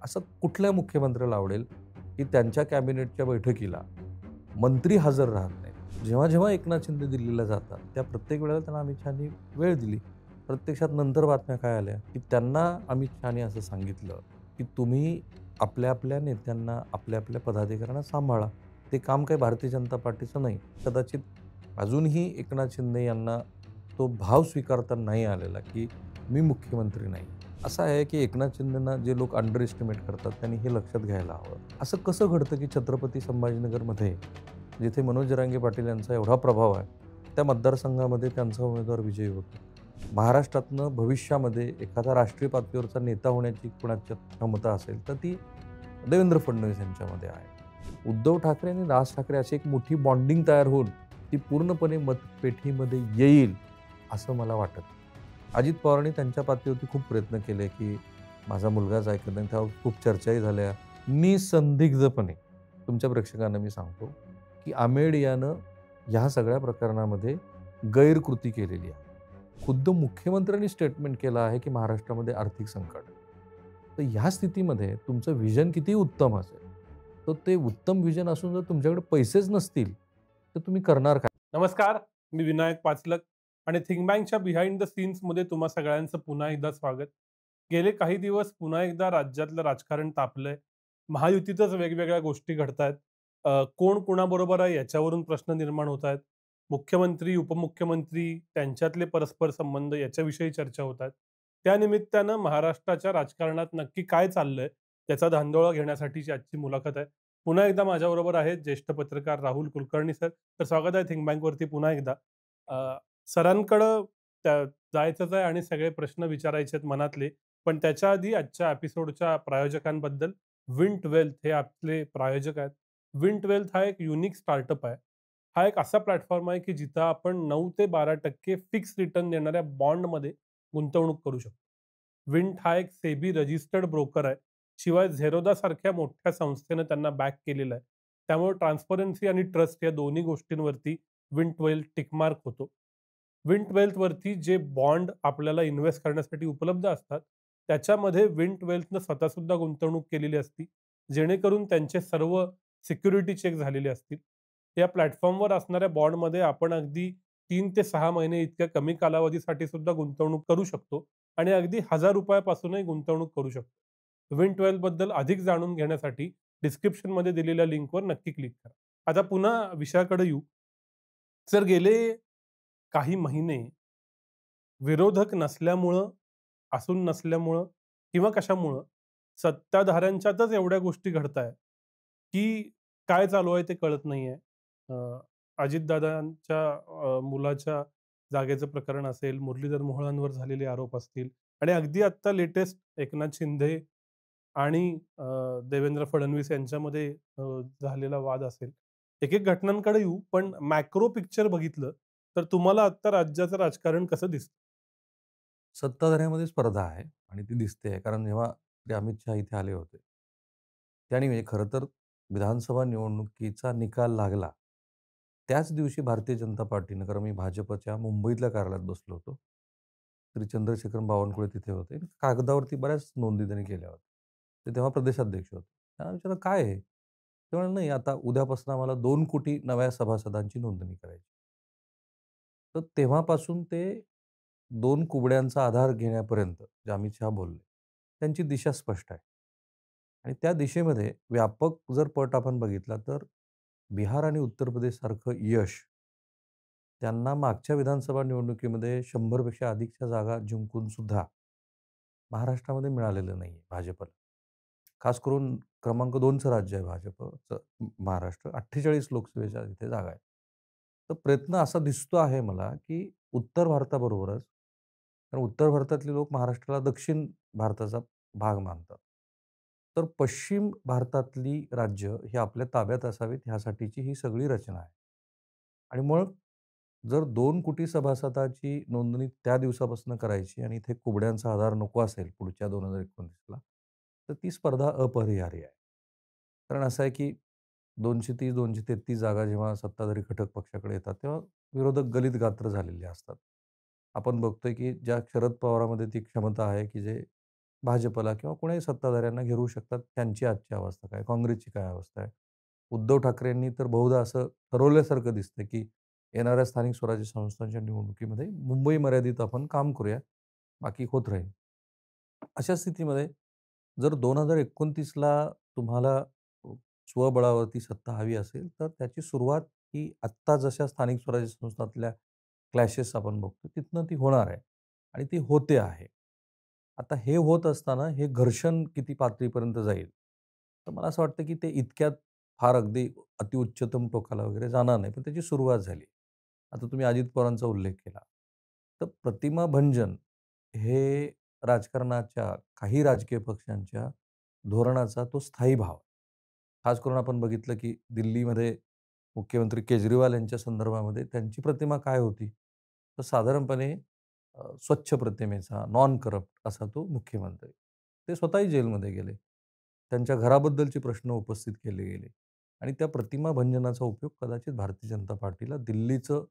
असं कुठल्या मुख्यमंत्र्याला आवडेल, की त्यांच्या कॅबिनेटच्या बैठकीला मंत्री हजर राहत नाहीत. जेव्हा-जेव्हा एकनाथ शिंदे दिल्लीला जातात, त्या प्रत्येक वेळेला त्यांना अमित शहानी वेळ दिली. प्रत्यक्षात नंतर बातम्या काय आल्या, की त्यांना अमित शहानी असं सांगितलं, की तुम्ही आपल्या-आपल्या नेत्यांना, आपल्या-आपल्या पदाधिकाऱ्यांना सांभाळा. ते काम काही भारतीय जनता पार्टीचं नाही. कदाचित अजूनही एकनाथ शिंदे यांना तो भाव स्वीकारता नाही आलेला, की मी मुख्यमंत्री नाही. असं आहे, की एकनाथ शिंदेंना जे लोक अंडर एस्टिमेट करतात, त्यांनी हे लक्षात घ्यायला हवं. असं कसं घडतं, की छत्रपती संभाजीनगरमध्ये, जिथे मनोज जरांगे पाटील यांचा एवढा प्रभाव आहे, त्या मतदारसंघामध्ये त्यांचा उमेदवार विजयी होतो. महाराष्ट्रातनं भविष्यामध्ये एखादा राष्ट्रीय पातळीवरचा नेता होण्याची कुणाच्यात क्षमता असेल, तर ती देवेंद्र फडणवीस यांच्यामध्ये आहे. उद्धव ठाकरे आणि राज ठाकरे अशी एक मोठी बॉन्डिंग तयार होऊन, ती पूर्णपणे मतपेटीमध्ये येईल, असं मला वाटत नाही. अजित पवारांनी त्यांच्या पातळीवरती खूप प्रयत्न केले, की माझा मुलगाच ऐकत नाही. त्यावर खूप चर्चाही झाल्या. निसंदिग्धपणे तुमच्या प्रेक्षकांना मी सांगतो, की आमेड यानं ह्या सगळ्या प्रकरणामध्ये गैरकृती केलेली आहे. खुद्द मुख्यमंत्र्यांनी स्टेटमेंट केलं आहे, की महाराष्ट्रामध्ये आर्थिक संकट आहे. तर ह्या स्थितीमध्ये तुमचं व्हिजन कितीही उत्तम असेल, तर ते उत्तम व्हिजन असून जर तुमच्याकडे पैसेच नसतील, तर तुम्ही करणार काय? नमस्कार, मी विनायक पाचलक आणि थिंक बँकच्या बिहाइंड द सीन्समध्ये तुम्हा सगळ्यांचं पुन्हा एकदा स्वागत. गेले काही दिवस पुन्हा एकदा राज्यातलं राजकारण तापलंय. महायुतीतच वेगवेगळ्या गोष्टी घडतायत. कोण कोणाबरोबर आहे याच्यावरून प्रश्न निर्माण होत आहेत. मुख्यमंत्री, उपमुख्यमंत्री त्यांच्यातले परस्पर संबंध याच्याविषयी चर्चा होत आहेत. त्यानिमित्तानं महाराष्ट्राच्या राजकारणात नक्की काय चाललंय याचा धांदोळा घेण्यासाठीची आजची मुलाखत आहे. पुन्हा एकदा माझ्याबरोबर आहेत ज्येष्ठ पत्रकार राहुल कुलकर्णी सर. तर स्वागत आहे थिंक बँकवरती पुन्हा एकदा. सरांकडं त्या जायचंच आहे आणि सगळे प्रश्न विचारायचे आहेत मनातले. पण त्याच्या आधी आजच्या एपिसोडच्या प्रायोजकांबद्दल विंट वेल्थ हे आपले प्रायोजक आहेत. विंट वेल्थ हा एक युनिक स्टार्टअप आहे. हा एक असा प्लॅटफॉर्म आहे, की जिथं आपण 9 ते 12% फिक्स रिटर्न देणाऱ्या बॉन्डमध्ये गुंतवणूक करू शकतो. विंट हा एक सेबी रजिस्टर्ड ब्रोकर आहे. शिवाय झेरोदा सारख्या मोठ्या संस्थेनं त्यांना बॅक केलेलं आहे. त्यामुळे ट्रान्सपरन्सी आणि ट्रस्ट या दोन्ही गोष्टींवरती विंट वेल्थ टिकमार्क होतो. विंट वेल्थवरती जे बॉन्ड आपल्याला इन्व्हेस्ट करण्यासाठी उपलब्ध असतात, त्याच्यामध्ये विंट वेल्थनं स्वतःसुद्धा गुंतवणूक केलेली असती, जेणेकरून त्यांचे सर्व सिक्युरिटी चेक झालेले असतील. या प्लॅटफॉर्मवर असणाऱ्या बॉन्डमध्ये आपण अगदी 3 ते 6 महिने इतक्या कमी कालावधीसाठी सुद्धा गुंतवणूक करू शकतो आणि अगदी ₹1000 पासूनही गुंतवणूक करू शकतो. विंट वेल्थबद्दल अधिक जाणून घेण्यासाठी डिस्क्रिप्शनमध्ये दिलेल्या लिंकवर नक्की क्लिक करा. आता पुन्हा विषयाकडे येऊ. सर, गेले काही महिने विरोधक नसल्यामुळं, असून नसल्यामुळं किंवा कशामुळं सत्ताधाऱ्यांच्यातच एवढ्या गोष्टी घडतायत, की काय चालू आहे ते कळत नाहीये. अ, अजितदादांच्या मुलाच्या जागेचं प्रकरण असेल, मुरलीधर मोहोळांवर झालेले आरोप असतील आणि अगदी आत्ता लेटेस्ट एकनाथ शिंदे आणि देवेंद्र फडणवीस यांच्यामध्ये झालेला वाद असेल. एक-एक घटनांकडे येऊ, पण मॅक्रो पिक्चर बघितलं, तर तुम्हाला आत्ता राज्याचं राजकारण कसं दिसतं? सत्ताधाऱ्यामध्ये स्पर्धा आहे आणि ती दिसते. कारण जेव्हा ते अमित शहा इथे आले होते, त्यानी म्हणजे खरं तर विधानसभा निवडणुकीचा निकाल लागला. त्याच दिवशी भारतीय जनता पार्टीनं, कारण मी भाजपच्या मुंबईतल्या कार्यालयात बसलो होतो. श्री चंद्रशेखर बावनकुळे तिथे होते. कागदावरती बऱ्याच नोंदी त्यांनी केल्या होत्या. ते तेव्हा प्रदेशाध्यक्ष होते. त्यांना विचारलं, "काय आहे?" ते म्हणाले, "नाही, आता उद्यापासून आम्हाला 2 कोटी नव्या सभासदांची नोंदणी करायची." तर तेव्हापासून ते 2 कुबड्यांचा आधार घेण्यापर्यंत जे अमित शहा बोलले, त्यांची दिशा स्पष्ट आहे. आणि त्या दिशेमध्ये व्यापक जर पट आपण बघितला तर बिहार आणि उत्तर प्रदेशसारखं यश त्यांना मागच्या विधानसभा निवडणुकीमध्ये 100 पेक्षा अधिकच्या जागा जिंकून सुद्धा महाराष्ट्रामध्ये मिळालेलं नाहीये भाजपला. खास करून क्रमांक 2चं राज्य आहे भाजपचं महाराष्ट्र. 48 लोकसभेच्या तिथे जागा आहेत. तर प्रयत्न असा दिसतो आहे मला, की उत्तर भारताबरोबरच कारण उत्तर भारतातले लोक महाराष्ट्राला दक्षिण भारताचा भाग मानतात. तर पश्चिम भारतातली राज्य ही आपल्या ताब्यात असावीत ह्यासाठीची ही सगळी रचना आहे. आणि मग जर 2 कोटी सभासदाची नोंदणी त्या दिवसापासून करायची आणि इथे कुबड्यांचा आधार नको असेल पुढच्या 2029ला, तर ती स्पर्धा अपरिहार्य आहे. कारण असं आहे की 230-233 जागा जेव्हा सत्ताधारी घटक पक्षाकडे येतात, तेव्हा विरोधक गलित गात्र झालेले असतात. आपण बघतोय की ज्या शरद पवारांमध्ये ती क्षमता आहे की जे भाजपला किंवा कोणाही सत्ताधाऱ्यांना घेरू शकतात. त्यांची आजची अवस्था काय? काँग्रेसची काय अवस्था आहे? उद्धव ठाकरेंनी तर बहुधा असं ठरवल्यासारखं दिसतं, की येणाऱ्या स्थानिक स्वराज्य संस्थांच्या निवडणुकीमध्ये मुंबई मर्यादित आपण काम करूया. बाकी होत राहील. अशा स्थितीमध्ये जर 2029ला तुम्हाला स्वबळावरती सत्ता हवी असेल, तर त्याची सुरुवात ही आत्ता जशा स्थानिक स्वराज्य संस्थातल्या क्लॅशेस आपण बघतो, तिथनं ती होणार आहे आणि ती होते आहे. आता हे होत असताना हे घर्षण किती पातळीपर्यंत जाईल? तर मला असं वाटतं, की ते इतक्यात फार अगदी अतिउच्चतम टोकाला वगैरे जाणार नाही, पण त्याची सुरुवात झाली. आता तुम्ही अजित पवारांचा उल्लेख केला. तर प्रतिमा भंजन हे राजकारणाच्या काही राजकीय पक्षांच्या धोरणाचा तो स्थायी भाव. खास करून आपण बघितलं, की दिल्लीमध्ये मुख्यमंत्री केजरीवाल यांच्या संदर्भामध्ये त्यांची प्रतिमा काय होती? तर साधारणपणे स्वच्छ प्रतिमेचा, नॉन करप्ट असा तो मुख्यमंत्री. ते स्वतःही जेलमध्ये गेले. त्यांच्या घराबद्दलचे प्रश्न उपस्थित केले गेले आणि त्या प्रतिमा भंजनाचा उपयोग कदाचित भारतीय जनता पार्टीला दिल्लीचं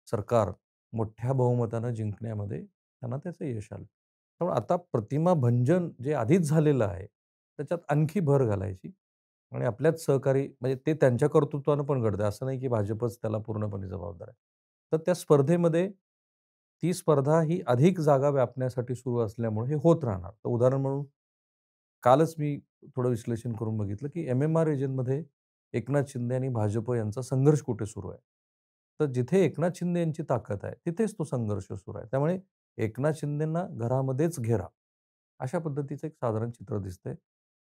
सरकार मोठ्या बहुमतानं जिंकण्यामध्ये त्यांना त्याचं यश आलं. त्यामुळे आता प्रतिमा भंजन जे आधीच झालेलं आहे, त्याच्यात आणखी भर घालायची आणि आपल्याच सहकारी म्हणजे ते त्यांच्या कर्तृत्वानं पण घडतं. असं नाही की भाजपच त्याला पूर्णपणे जबाबदार आहे. तर त्या स्पर्धेमध्ये ती स्पर्धा ही अधिक जागा व्यापण्यासाठी सुरू असल्यामुळे हे होत राहणार. तर उदाहरण म्हणून कालच मी थोडं विश्लेषण करून बघितलं, की एम-एम-आर रिजनमध्ये एकनाथ शिंदे आणि भाजप यांचा संघर्ष कुठे सुरू आहे. तर जिथे एकनाथ शिंदे यांची ताकद आहे, तिथेच तो संघर्ष सुरू आहे. त्यामुळे एकनाथ शिंदेंना घरामध्येच घेरा, अशा पद्धतीचं एक साधारण चित्र दिसतंय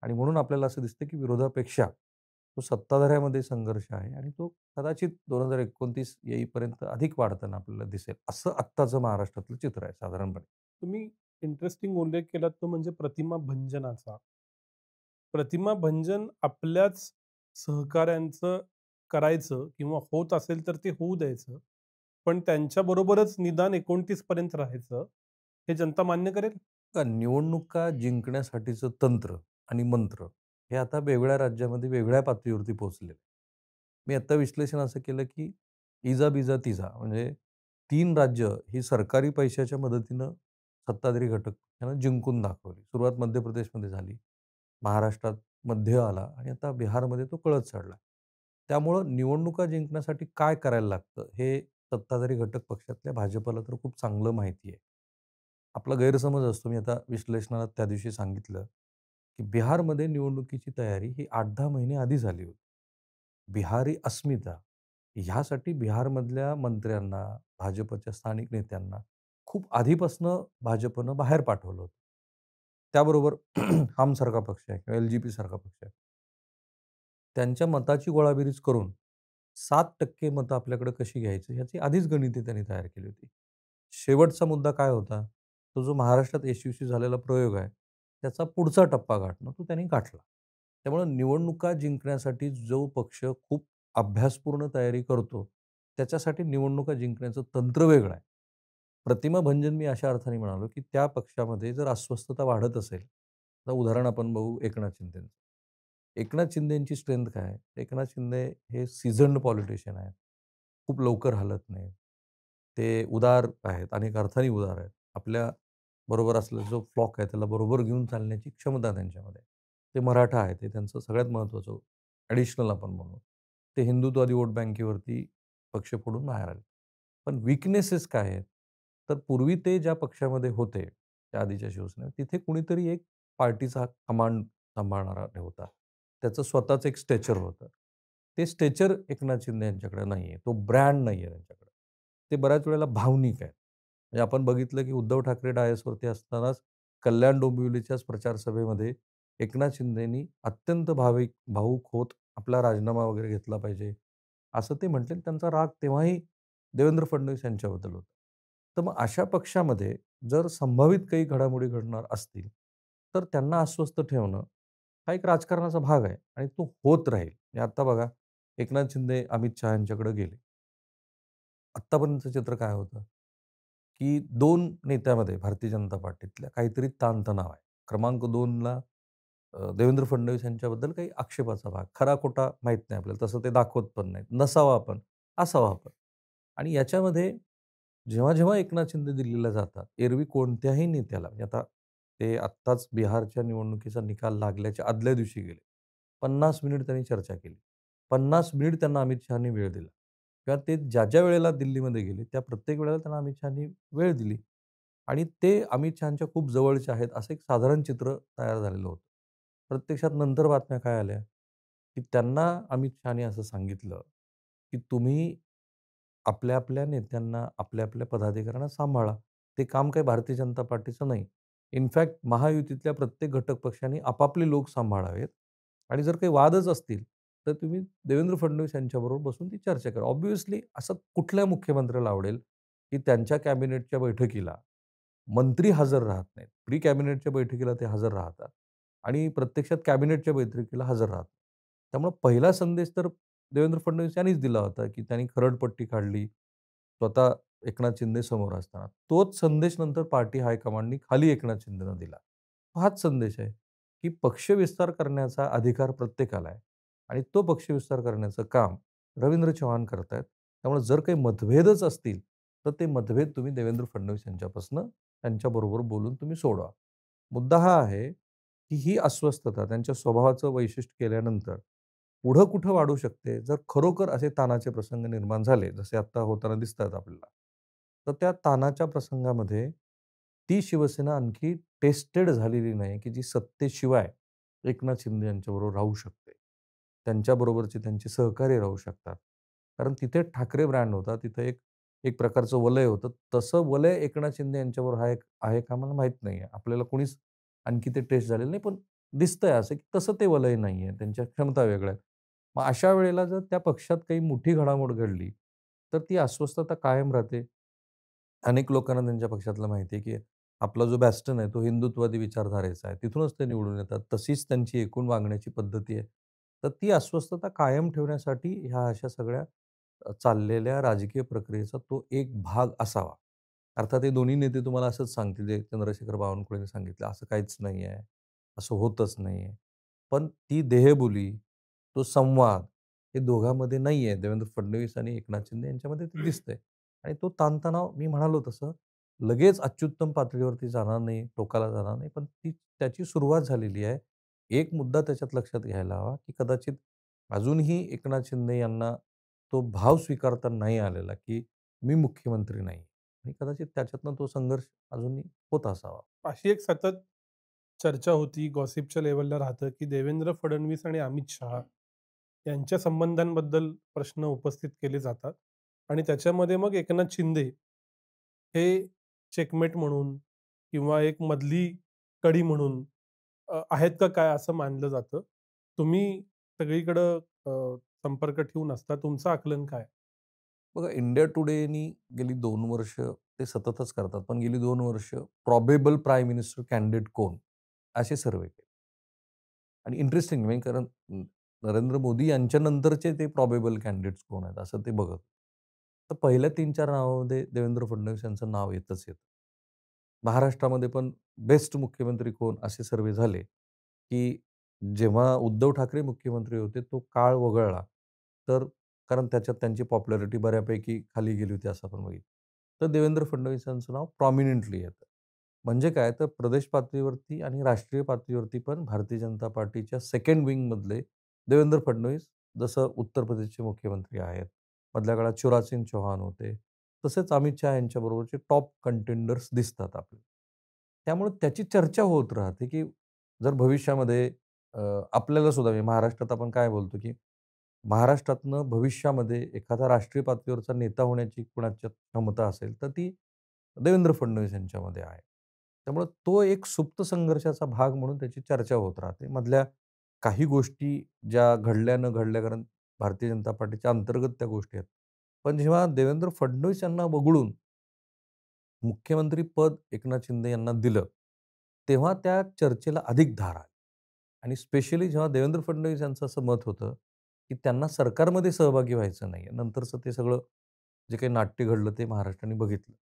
आणि म्हणून आपल्याला असं दिसतं, की विरोधापेक्षा तो सत्ताधाऱ्यामध्ये संघर्ष आहे आणि तो कदाचित 2029 येईपर्यंत अधिक वाढताना आपल्याला दिसेल. असं आत्ताचं महाराष्ट्रातलं चित्र आहे साधारणपणे. तुम्ही इंटरेस्टिंग उल्लेख केलात तो म्हणजे प्रतिमा भंजनाचा. प्रतिमा भंजन आपल्याच सहकाऱ्यांचं करायचं किंवा होत असेल तर ते होऊ द्यायचं. पण त्यांच्याबरोबरच निदान 29 पर्यंत राहायचं. हे जनता मान्य करेल? का निवडणुका जिंकण्यासाठीचं तंत्र आणि मंत्र हे आता वेगळ्या राज्यामध्ये वेगळ्या पातळीवरती पोहोचलेलं आहे. मी आत्ता विश्लेषण असं केलं, की इजा, बिजा, तिजा म्हणजे 3 राज्य ही सरकारी पैशाच्या मदतीनं सत्ताधारी घटक पक्षानं जिंकून दाखवली. सुरुवात मध्य प्रदेशमध्ये झाली. महाराष्ट्रात मध्ये आला आणि आता बिहारमध्ये तो कळत चढला. त्यामुळं निवडणुका जिंकण्यासाठी काय करायला लागतं, हे सत्ताधारी घटक पक्षातल्या भाजपला तर खूप चांगलं माहिती आहे. आपला गैरसमज असतो, मी आता विश्लेषणात त्या दिवशी सांगितलं, की बिहारमध्ये निवडणुकीची तयारी ही 8-10 महिने आधी झाली होती. बिहारी अस्मिता ह्यासाठी बिहारमधल्या मंत्र्यांना, भाजपच्या स्थानिक नेत्यांना खूप आधीपासनं भाजपनं बाहेर पाठवलं होतं. त्याबरोबर हम सारखा पक्ष आहे किंवा एल-जे-पी सारखा पक्ष आहे. त्यांच्या मताची गोळाबेरीज करून 7% मतं आपल्याकडे कशी घ्यायची ह्याची आधीच गणिते त्यांनी तयार केली होती. शेवटचा मुद्दा काय होता? तो जो महाराष्ट्रात यशस्वी झालेला प्रयोग आहे, त्याचा पुढचा टप्पा गाठणं तो त्यांनी गाठला. त्यामुळे निवडणुका जिंकण्यासाठी जो पक्ष खूप अभ्यासपूर्ण तयारी करतो, त्याच्यासाठी निवडणुका जिंकण्याचं तंत्र वेगळं आहे. प्रतिमा भंजन मी अशा अर्थाने म्हणालो, की त्या पक्षामध्ये जर अस्वस्थता वाढत असेल, तर उदाहरण आपण बघू एकनाथ शिंदेंचं. एकनाथ शिंदेंची स्ट्रेंथ काय आहे? एकनाथ शिंदे हे सीझन्ड पॉलिटिशियन आहेत. खूप लवकर हलत नाहीत. ते उदार आहेत, अनेक अर्थाने उदार आहेत. आपल्या बरोबर असलेला जो फ्लॉक आहे, त्याला बरोबर घेऊन चालण्याची क्षमता त्यांच्यामध्ये आहे. ते मराठा आहेत, हे त्यांचं सगळ्यात महत्त्वाचं ॲडिशनल आपण म्हणू. ते हिंदुत्ववादी वोट बँकेवरती पक्ष फोडून बाहेर आले. पण वीकनेसेस काय आहेत? तर पूर्वी ते ज्या पक्षामध्ये होते, त्या आधीच्या शिवसेनेत, तिथे कुणीतरी एक पार्टीचा कमांड सांभाळणारा होता. त्याचं स्वतःचं एक स्टेचर होतं. ते स्टेचर एकनाथ शिंदे यांच्याकडे नाहीये. तो ब्रँड नाहीये त्यांच्याकडे. ते बऱ्याच वेळेला भावनिक आहे. म्हणजे आपण बघितलं, की उद्धव ठाकरे डायसवरती असतानाच कल्याण डोंबिवलीच्याच प्रचार सभेमध्ये एकनाथ शिंदेनी अत्यंत भावूक होत आपला राजीनामा वगैरे घेतला पाहिजे, असं ते म्हटले. त्यांचा राग तेव्हाही देवेंद्र फडणवीस यांच्याबद्दल होता. तर मग अशा पक्षामध्ये जर संभावित काही घडामोडी घडणार असतील, तर त्यांना अस्वस्थ ठेवणं हा एक राजकारणाचा भाग आहे आणि तो होत राहील. म्हणजे आता बघा, एकनाथ शिंदे अमित शहा यांच्याकडे गेले. आत्तापर्यंतचं चित्र काय होतं, की 2 नेत्यामध्ये भारतीय जनता पार्टीतल्या काहीतरी ताणतणाव आहे. क्रमांक 2ला देवेंद्र फडणवीस यांच्याबद्दल काही आक्षेपाचा भाग. खरा-खोटा माहीत नाही आपल्याला. तसं ते दाखवत पण नाहीत. नसावा पण, असावा पण. आणि याच्यामध्ये जेव्हा-जेव्हा एकनाथ शिंदे दिल्लीला जातात, एरवी कोणत्याही नेत्याला म्हणजे आता ते आत्ताच बिहारच्या निवडणुकीचा निकाल लागल्याच्या आदल्या दिवशी गेले. 50 मिनिट त्यांनी चर्चा केली. 50 मिनिट त्यांना अमित शहानी वेळ दिला किंवा ते ज्या वेळेला दिल्लीमध्ये गेले, त्या प्रत्येक वेळेला त्यांना अमित शहानी वेळ दिली आणि ते अमित शहांच्या खूप जवळचे आहेत, असं एक साधारण चित्र तयार झालेलं होतं. प्रत्यक्षात नंतर बातम्या काय आल्या, की त्यांना अमित शहानी असं सांगितलं, की तुम्ही आपल्या-आपल्या नेत्यांना, आपल्या-आपल्या पदाधिकाऱ्यांना सांभाळा. ते काम काही भारतीय जनता पार्टीचं नाही. इनफॅक्ट महायुतीतल्या प्रत्येक घटक पक्षांनी आपापले लोक सांभाळावेत आणि जर काही वादच असतील, तर तुम्ही देवेंद्र फडणवीस यांच्याबरोबर बसून ती चर्चा करा. ऑब्व्हियसली असं कुठल्या मुख्यमंत्र्याला आवडेल, की त्यांच्या कॅबिनेटच्या बैठकीला मंत्री हजर राहत नाहीत. प्री कॅबिनेटच्या बैठकीला ते हजर राहतात आणि प्रत्यक्षात कॅबिनेटच्या बैठकीला हजर राहतात. त्यामुळे पहिला संदेश तर देवेंद्र फडणवीस यांनीच दिला होता, की त्यांनी खरडपट्टी काढली. स्वतः एकनाथ शिंदे समोर असताना. तोच संदेश नंतर पार्टी हायकमांडनी खाली एकनाथ शिंदेना दिला. हाच संदेश आहे, की पक्षविस्तार करण्याचा अधिकार प्रत्येकाला आहे आणि तो पक्षविस्तार करण्याचं काम रवींद्र चव्हाण करतायत. त्यामुळे जर काही मतभेदच असतील, तर ते मतभेद तुम्ही देवेंद्र फडणवीस यांच्यापासून त्यांच्याबरोबर बोलून तुम्ही सोडवा. मुद्दा हा आहे, की ही अस्वस्थता त्यांच्या स्वभावाचं वैशिष्ट्य केल्यानंतर पुढं कुठं वाढू शकते? जर खरोखर असे ताणाचे प्रसंग निर्माण झाले, जसे आत्ता होताना दिसतात आपल्याला, तर त्या ताणाच्या प्रसंगामध्ये ती शिवसेना आणखी टेस्टेड झालेली नाही, की जी सत्तेशिवाय एकनाथ शिंदे यांच्याबरोबर राहू शकते. त्यांच्याबरोबरचे त्यांचे सहकारी राहू शकतात. कारण तिथे ठाकरे ब्रँड होता. तिथे एक एक प्रकारचं वलय होतं. तसं वलय एकनाथ शिंदे यांच्याबरोबर आहे का मला माहीत नाहीये. आपल्याला कोणीच आणखी ते टेस्ट झालेलं नाही. पण दिसतंय असं, की तसं ते वलय नाहीये. त्यांच्या क्षमता वेगळ्या आहेत. मग अशा वेळेला जर त्या पक्षात काही मोठी घडामोड घडली, तर ती अस्वस्थता कायम राहते. अनेक लोकांना त्यांच्या पक्षातलं माहिती आहे, की आपला जो बॅस्टन आहे, तो हिंदुत्ववादी विचारधारेचा आहे. तिथूनच ते निवडून येतात. तशीच त्यांची एकूण वागण्याची पद्धती आहे. तर ती अस्वस्थता कायम ठेवण्यासाठी ह्या अशा सगळ्या चाललेल्या राजकीय प्रक्रियेचा तो एक भाग असावा. अर्थात हे दोन्ही नेते तुम्हाला असंच सांगतील, जे चंद्रशेखर बावनकुळेंनी सांगितलं, असं काहीच नाही आहे, असं होतच नाही आहे. पण ती देहबोली, तो संवाद हे दोघांमध्ये नाही आहे. देवेंद्र फडणवीस आणि एकनाथ शिंदे यांच्यामध्ये ते दिसतंय. आणि तो ताणतणाव मी म्हणालो तसं लगेच अत्युत्तम पातळीवरती जाणार नाही, टोकाला जाणार नाही, पण त्याची सुरुवात झालेली आहे. एक मुद्दा त्याच्यात लक्षात घ्यायला हवा, की कदाचित अजूनही एकनाथ शिंदे यांना तो भाव स्वीकारता नाही आलेला, की मी मुख्यमंत्री नाही आणि कदाचित त्याच्यातनं तो संघर्ष अजूनही होत असावा. अशी एक सतत चर्चा होती, गॉसिपच्या लेव्हलला राहतं, की देवेंद्र फडणवीस आणि अमित शहा यांच्या संबंधांबद्दल प्रश्न उपस्थित केले जातात आणि त्याच्यामध्ये मग एकनाथ शिंदे हे चेकमेट म्हणून किंवा एक मधली कडी म्हणून आहेत का काय असं मानलं जातं. तुम्ही सगळीकडं संपर्क ठेवून असता. तुमचं आकलन काय? बघा इंडिया टुडेनी गेली 2 वर्ष ते सततच करतात. पण गेली 2 वर्ष प्रॉबेबल प्राईम मिनिस्टर कॅन्डिडेट कोण? असे सर्व्हे केले. आणि इंटरेस्टिंग म्हणजे कारण नरेंद्र मोदी यांच्यानंतरचे ते प्रॉबेबल कॅन्डिडेट्स कोण आहेत असं ते बघत. तर पहिल्या 3-4 नावामध्ये देवेंद्र फडणवीस यांचं नाव येतच येतं. महाराष्ट्रामध्ये पण बेस्ट मुख्यमंत्री कोण असे सर्व्हे झाले, की जेव्हा उद्धव ठाकरे मुख्यमंत्री होते तो काळ वगळला. तर कारण त्याच्यात त्यांची पॉप्युलॅरिटी बऱ्यापैकी खाली गेली होती असं आपण बघितलं. तर देवेंद्र फडणवीस यांचं नाव प्रॉमिनेंटली येतं. म्हणजे काय तर प्रदेश पातळीवरती आणि राष्ट्रीय पातळीवरती पण भारतीय जनता पार्टीच्या सेकंड विंगमधले देवेंद्र फडणवीस जसं उत्तर प्रदेशचे मुख्यमंत्री आहेत. मधल्या काळात शिवराज सिंग चौहान होते. तसेच अमित शहा यांच्याबरोबरचे टॉप कंटेंडर्स दिसतात आपल्याला. त्यामुळे त्याची चर्चा होत राहते, की जर भविष्यामध्ये आपल्याला सुद्धा म्हणजे महाराष्ट्रात आपण काय बोलतो, की महाराष्ट्रातनं भविष्यामध्ये एखादा राष्ट्रीय पातळीवरचा नेता होण्याची कुणाच्यात क्षमता असेल, तर ती देवेंद्र फडणवीस यांच्यामध्ये आहे. त्यामुळे तो एक सुप्त संघर्षाचा भाग म्हणून त्याची चर्चा होत राहते. मधल्या काही गोष्टी ज्या घडल्या न घडल्या कारण भारतीय जनता पार्टीच्या अंतर्गत त्या गोष्टी आहेत. पण जेव्हा देवेंद्र फडणवीस यांना वगळून मुख्यमंत्री पद एकनाथ शिंदे यांना दिलं, तेव्हा त्या चर्चेला अधिक धार आली. आणि स्पेशली जेव्हा देवेंद्र फडणवीस यांचं असं मत होतं, की त्यांना सरकारमध्ये सहभागी व्हायचं नाहीये. नंतरचं ते सगळं जे काही नाट्य घडलं ते महाराष्ट्राने बघितलं.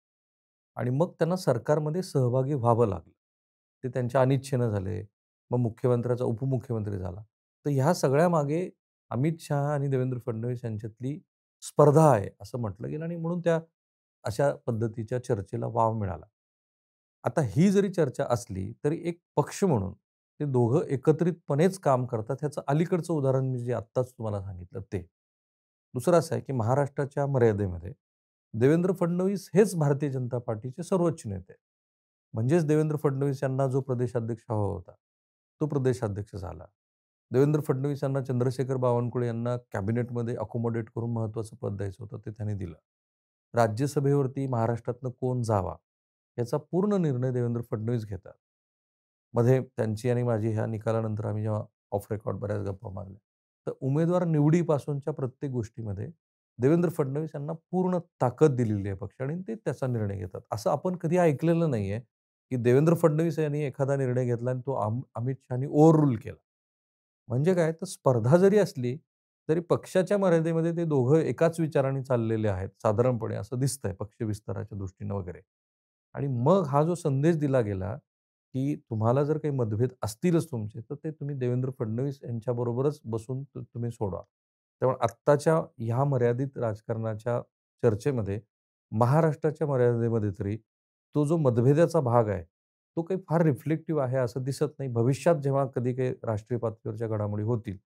आणि मग त्यांना सरकारमध्ये सहभागी व्हावं लागलं. ते त्यांच्या अनिच्छेनं झाले. मग मुख्यमंत्र्याचा उपमुख्यमंत्री झाला. तर ह्या सगळ्यामागे अमित शहा आणि देवेंद्र फडणवीस यांच्यातली स्पर्धा आहे, असं म्हटलं गेलं आणि म्हणून त्या अशा पद्धतीच्या चर्चेला वाव मिळाला. आता ही जरी चर्चा असली, तरी एक पक्ष म्हणून ते दोघं एकत्रितपणेच काम करतात. ह्याचं अलीकडचं उदाहरण मी जे आत्ताच तुम्हाला सांगितलं ते. दुसरं असं आहे, की महाराष्ट्राच्या मर्यादेमध्ये देवेंद्र फडणवीस हेच भारतीय जनता पार्टीचे सर्वोच्च नेते आहेत. म्हणजेच देवेंद्र फडणवीस यांना जो प्रदेशाध्यक्ष हवा होता, तो प्रदेशाध्यक्ष झाला. देवेंद्र फडणवीस यांना चंद्रशेखर बावनकुळे यांना कॅबिनेटमध्ये अकोमोडेट करून महत्त्वाचं पद द्यायचं होतं, ते त्यांनी दिलं. राज्यसभेवरती महाराष्ट्रातनं कोण जावा, याचा पूर्ण निर्णय देवेंद्र फडणवीस घेतात. मध्ये त्यांची आणि माझी ह्या निकालानंतर आम्ही जेव्हा ऑफ रेकॉर्ड बऱ्याच गप्पा मारल्या. तर उमेदवार निवडीपासूनच्या प्रत्येक गोष्टीमध्ये देवेंद्र फडणवीस यांना पूर्ण ताकद दिलेली आहे पक्षाने आणि ते त्याचा निर्णय घेतात. असं आपण कधी ऐकलेलं नाहीये, की देवेंद्र फडणवीस यांनी एखादा निर्णय घेतला आणि तो अमित शहानी ओव्हर रूल केला. म्हणजे काय तर स्पर्धा जरी असली, तरी पक्षाच्या मर्यादेमध्ये ते दोघं एकाच विचाराने चाललेले आहेत साधारणपणे असं दिसतंय पक्ष विस्ताराच्या दृष्टीनं वगैरे. आणि मग हा जो संदेश दिला गेला, की तुम्हाला जर काही मतभेद असतीलच तुमचे, तर ते तुम्ही देवेंद्र फडणवीस यांच्याबरोबरच बसून तुम्ही सोडवा. त्यामुळे आत्ताच्या ह्या मर्यादित राजकारणाच्या चर्चेमध्ये महाराष्ट्राच्या मर्यादेमध्ये तरी तो जो मतभेदाचा भाग आहे, तो काही फार रिफ्लेक्टिव्ह आहे असं दिसत नाही. भविष्यात जेव्हा कधी काही राष्ट्रीय पातळीवरच्या घडामोडी होतील,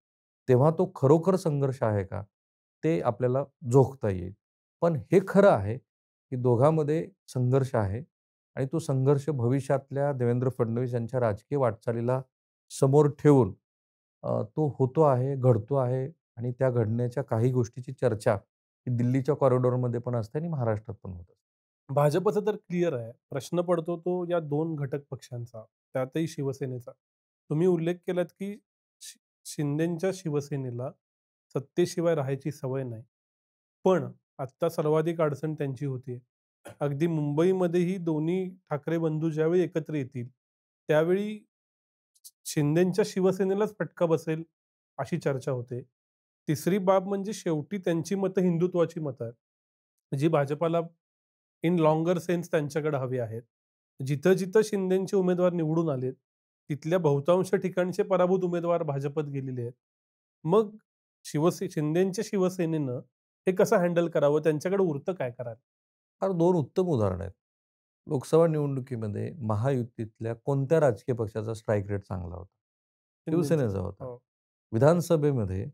तेव्हा तो खरोखर संघर्ष आहे का? ते आपल्याला जोखता येईल. पण हे खरं आहे, की दोघांमध्ये संघर्ष आहे आणि तो संघर्ष भविष्यातल्या देवेंद्र फडणवीस यांच्या राजकीय वाटचालीला समोर ठेवून तो होतो आहे, घडतो आहे आणि त्या घडण्याच्या काही गोष्टीची चर्चा ही दिल्लीच्या कॉरिडॉरमध्ये पण असते आणि महाराष्ट्रात पण होत असते. भाजपचं तर क्लिअर आहे. प्रश्न पडतो तो या 2 घटक पक्षांचा, त्यातही शिवसेनेचा. तुम्ही उल्लेख केलात, की शि शिंदेंच्या शिवसेनेला सत्तेशिवाय राहायची सवय नाही. पण आत्ता सर्वाधिक अडचण त्यांची होतीये. अगदी मुंबईमध्येही दोन्ही ठाकरे बंधू ज्यावेळी एकत्र येतील, त्यावेळी शिंदेंच्या शिवसेनेलाच फटका बसेल, अशी चर्चा होते. तिसरी बाब म्हणजे शेवटी त्यांची मतं हिंदुत्वाची मतं आहेत, जी भाजपाला इन लॉंगर सेन्स त्यांच्याकडे हवे आहेत. जिथं-जिथं शिंदेचे उमेदवार निवडून आलेत, तिथल्या बहुतांश ठिकाणचे पराभूत उमेदवार भाजपत गेलेले आहेत. मग शिंदेच्या शिवसेनेनं हे कसं हँडल करावं? त्यांच्याकडे उरतं काय करायला? फार 2 उत्तम उदाहरणं आहेत. लोकसभा निवडणुकीमध्ये महायुतीतल्या कोणत्या राजकीय पक्षाचा स्ट्राईक रेट चांगला होता? शिंदेचंच. शिवसेनेचा होता. हो. विधानसभेमध्ये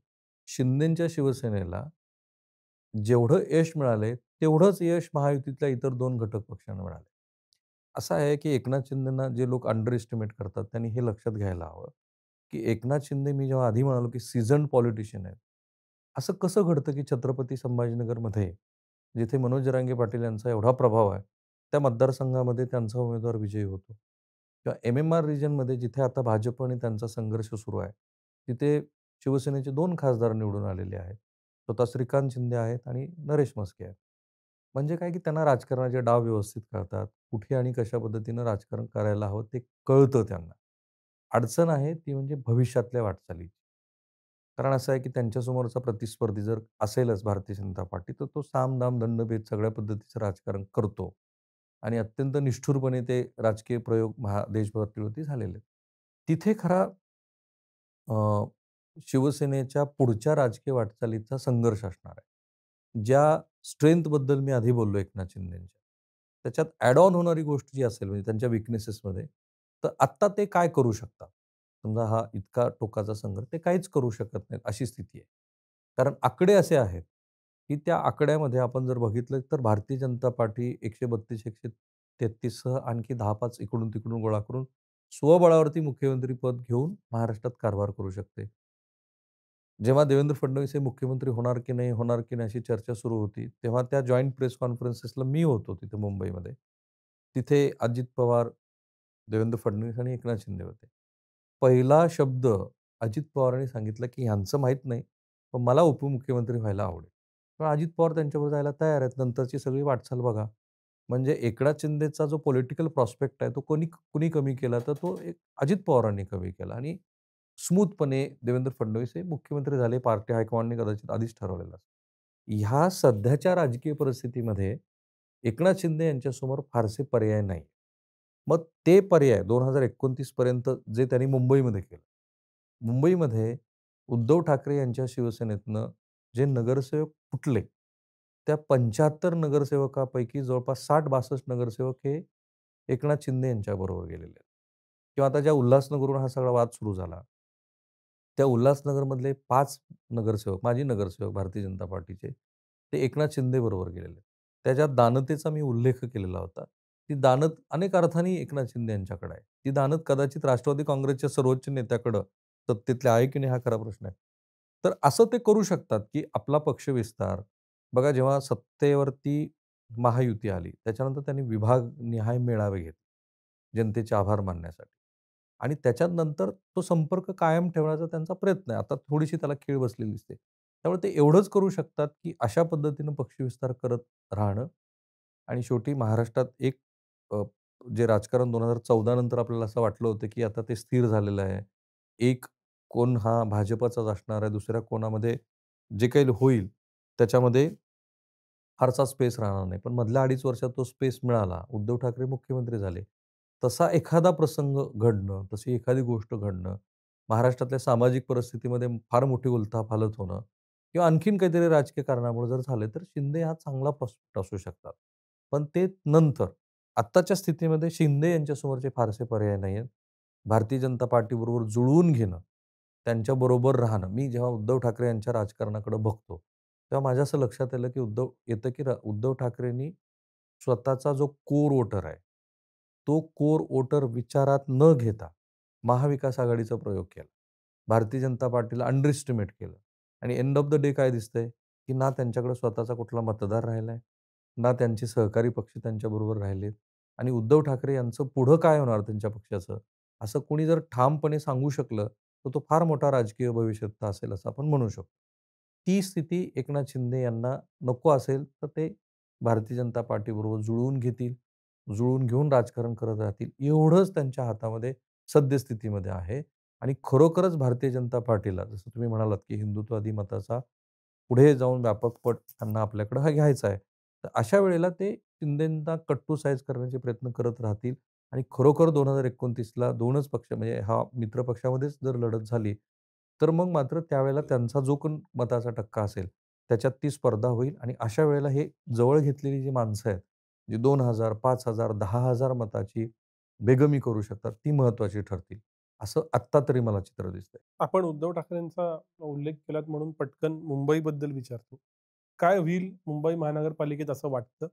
शिंदेच्या शिवसेनेला जेवढं यश मिळालंय, तेवढंच यश महायुतीतल्या इतर 2 घटक पक्षांना मिळालंय. असं आहे, की एकनाथ शिंदेंना जे लोक अंडर एस्टिमेट करतात, त्यांनी हे लक्षात घ्यायला हवं, की एकनाथ शिंदे मी जेव्हा आधी म्हणालो, की सीझन्ड पॉलिटिशियन आहेत. असं कसं घडतं, की छत्रपती संभाजीनगरमध्ये जिथे मनोज जरांगे पाटील यांचा एवढा प्रभाव आहे, त्या मतदारसंघामध्ये त्यांचा उमेदवार विजयी होतो. किंवा एम-एम-आर रिजनमध्ये जिथे आता भाजप आणि त्यांचा संघर्ष सुरू आहे, तिथे शिवसेनेचे 2 खासदार निवडून आलेले आहेत. स्वतः श्रीकांत शिंदे आहेत आणि नरेश म्हस्के आहेत. म्हणजे काय, की त्यांना राजकारणाचे डाव व्यवस्थित कळतात. कुठे आणि कशा पद्धतीनं राजकारण करायला हवं ते कळतं त्यांना. अडचण आहे ती म्हणजे भविष्यातल्या वाटचालीची. कारण असं आहे, की त्यांच्यासमोरचा प्रतिस्पर्धी जर असेलच भारतीय जनता पार्टी, तर तो साम, दाम, दंडभेद सगळ्या पद्धतीचं राजकारण करतो आणि अत्यंत निष्ठुरपणे ते राजकीय प्रयोग देशपातळीवरती झालेले आहेत. तिथे खरा अ, शिवसेनेच्या पुढच्या राजकीय वाटचालीचा संघर्ष असणार आहे. ज्या स्ट्रेंथबद्दल मी आधी बोललो एकनाथ शिंदेंच्या, त्याच्यात ॲड ऑन होणारी गोष्ट जी असेल म्हणजे त्यांच्या वीकनेसेसमध्ये, तर आत्ता ते काय करू शकतात? समजा हा इतका टोकाचा संघर्ष, ते काहीच करू शकत नाहीत अशी स्थिती आहे. कारण आकडे असे आहेत, की त्या आकड्यामध्ये आपण जर बघितलं तर भारतीय जनता पार्टी 132-133 सह आणखी 10-5 इकडून-तिकडून गोळा करून स्वबळावरती मुख्यमंत्रीपद घेऊन महाराष्ट्रात कारभार करू शकते. जेव्हा देवेंद्र फडणवीस हे मुख्यमंत्री होणार की नाही, होणार की नाही अशी चर्चा सुरू होती, तेव्हा त्या जॉइंट प्रेस कॉन्फरन्सेसला मी होतो तिथे मुंबईमध्ये. तिथे अजित पवार, देवेंद्र फडणवीस आणि एकनाथ शिंदे होते. पहिला शब्द अजित पवारांनी सांगितला, की ह्यांचं माहीत नाही, पण मला उपमुख्यमंत्री व्हायला आवडेल. पण अजित पवार त्यांच्याबरोबर जायला तयार आहेत. नंतरची सगळी वाटचाल बघा. म्हणजे एकनाथ शिंदेचा जो पॉलिटिकल प्रॉस्पेक्ट आहे, तो कुणी कमी केला, तर तो एक अजित पवारांनी कमी केला आणि स्मूथपणे देवेंद्र फडणवीस हे मुख्यमंत्री झाले. पार्टी हायकमांडने कदाचित आधीच ठरवलेलं असतं. ह्या सध्याच्या राजकीय परिस्थितीमध्ये एकनाथ शिंदे यांच्यासमोर फारसे पर्याय नाही. मग ते पर्याय 2029 पर्यंत जे त्यांनी मुंबईमध्ये केलं. मुंबईमध्ये उद्धव ठाकरे यांच्या शिवसेनेतनं जे नगरसेवक फुटले, त्या 75 नगरसेवकापैकी जवळपास 60-62 नगरसेवक हे एकनाथ शिंदे यांच्याबरोबर गेलेले आहेत. किंवा आता ज्या उल्हासनगरहून हा सगळा वाद सुरू झाला, त्या उल्हासनगरमधले 5 नगरसेवक, माजी नगरसेवक भारतीय जनता पार्टीचे, ते एकनाथ शिंदेबरोबर गेलेले आहेत. त्याच्यात दानतेचा मी उल्लेख केलेला होता. ती दानत अनेक अर्थाने एकनाथ शिंदे यांच्याकडे आहे. ती दानत कदाचित राष्ट्रवादी काँग्रेसच्या सर्वोच्च नेत्याकडं सत्तेतले आहे की नाही हा खरा प्रश्न आहे. तर असं ते करू शकतात, की आपला पक्ष विस्तार बघा जेव्हा सत्तेवरती महायुती आली, त्याच्यानंतर त्यांनी विभागनिहाय मेळावे घेतले, जनतेचे आभार मानण्यासाठी. आणि त्याच्यानंतर तो संपर्क कायम ठेवण्याचा त्यांचा प्रयत्न आहे. आता थोडीशी त्याला खीळ बसलेली दिसते. त्यामुळे ते एवढंच करू शकतात, की अशा पद्धतीनं पक्षविस्तार करत राहणं आणि शेवटी महाराष्ट्रात एक अ, जे राजकारण 2014 नंतर आपल्याला असं वाटलं होतं, की आता ते स्थिर झालेलं आहे. एक कोण हा भाजपचाच असणार आहे, दुसऱ्या कोणामध्ये जे काही होईल त्याच्यामध्ये फारसा स्पेस राहणार नाही. पण मधल्या 2.5 वर्षात तो स्पेस मिळाला. उद्धव ठाकरे मुख्यमंत्री झाले. तसा एखादा प्रसंग घडणं, तशी एखादी गोष्ट घडणं, महाराष्ट्रातल्या सामाजिक परिस्थितीमध्ये फार मोठी उलथापालथ होणं किंवा आणखीन काहीतरी राजकीय कारणामुळे जर झाले, तर शिंदे हा चांगला प्रॉस्पेक्ट असू शकतात. पण ते नंतर. आत्ताच्या स्थितीमध्ये शिंदे यांच्यासमोरचे फारसे पर्याय नाही आहेत. भारतीय जनता पार्टीबरोबर जुळवून घेणं, त्यांच्याबरोबर राहणं. मी जेव्हा उद्धव ठाकरे यांच्या राजकारणाकडे बघतो, तेव्हा माझ्या असं लक्षात आलं, की उद्धव ठाकरेंनी स्वतःचा जो कोर वोटर आहे, तो कोर वोटर विचारात न घेता महाविकास आघाडीचा प्रयोग केला. भारतीय जनता पार्टीला अंडर एस्टिमेट केलं आणि एंड ऑफ द डे काय दिसतंय, की ना त्यांच्याकडे स्वतःचा कुठला मतदार राहिलाय, ना त्यांचे सहकारी पक्ष त्यांच्याबरोबर राहिलेत आणि उद्धव ठाकरे यांचं पुढं काय होणार त्यांच्या पक्षाचं, असं कोणी जर ठामपणे सांगू शकलं, तर तो फार मोठा राजकीय भविष्यस्थ असेल असं आपण म्हणू शकतो. ती स्थिती एकनाथ शिंदे यांना नको असेल, तर ते भारतीय जनता पार्टीबरोबर जुळवून घेतील. जुळवून घेऊन राजकारण करत राहतील. एवढंच त्यांच्या हातामध्ये सद्यस्थितीमध्ये आहे आणि खरोखरच भारतीय जनता पार्टीला जसं तुम्ही म्हणालात, की हिंदुत्ववादी मताचा पुढे जाऊन व्यापक पट त्यांना आपल्याकडे हा घ्यायचा आहे. तर अशा वेळेला ते शिंदेंना कट्टू साईज करण्याचे प्रयत्न करत राहतील आणि खरोखर 2029ला 2च पक्ष म्हणजे हा मित्र पक्षामध्येच जर लढत झाली, तर मग मात्र त्यावेळेला त्यांचा जो कोण मताचा टक्का असेल, त्याच्यात ती स्पर्धा होईल आणि अशा वेळेला हे जवळ घेतलेली जी माणसं आहेत, जी 2,000, 5,000, 10,000 मताची बेगमी करू शकतात, ती महत्त्वाची ठरतील. असं आत्ता तरी मला चित्र दिसतंय. आपण उद्धव ठाकरेंचा उल्लेख केलात म्हणून पटकन मुंबईबद्दल विचारतो. काय होईल मुंबई महानगरपालिकेत असं वाटतं?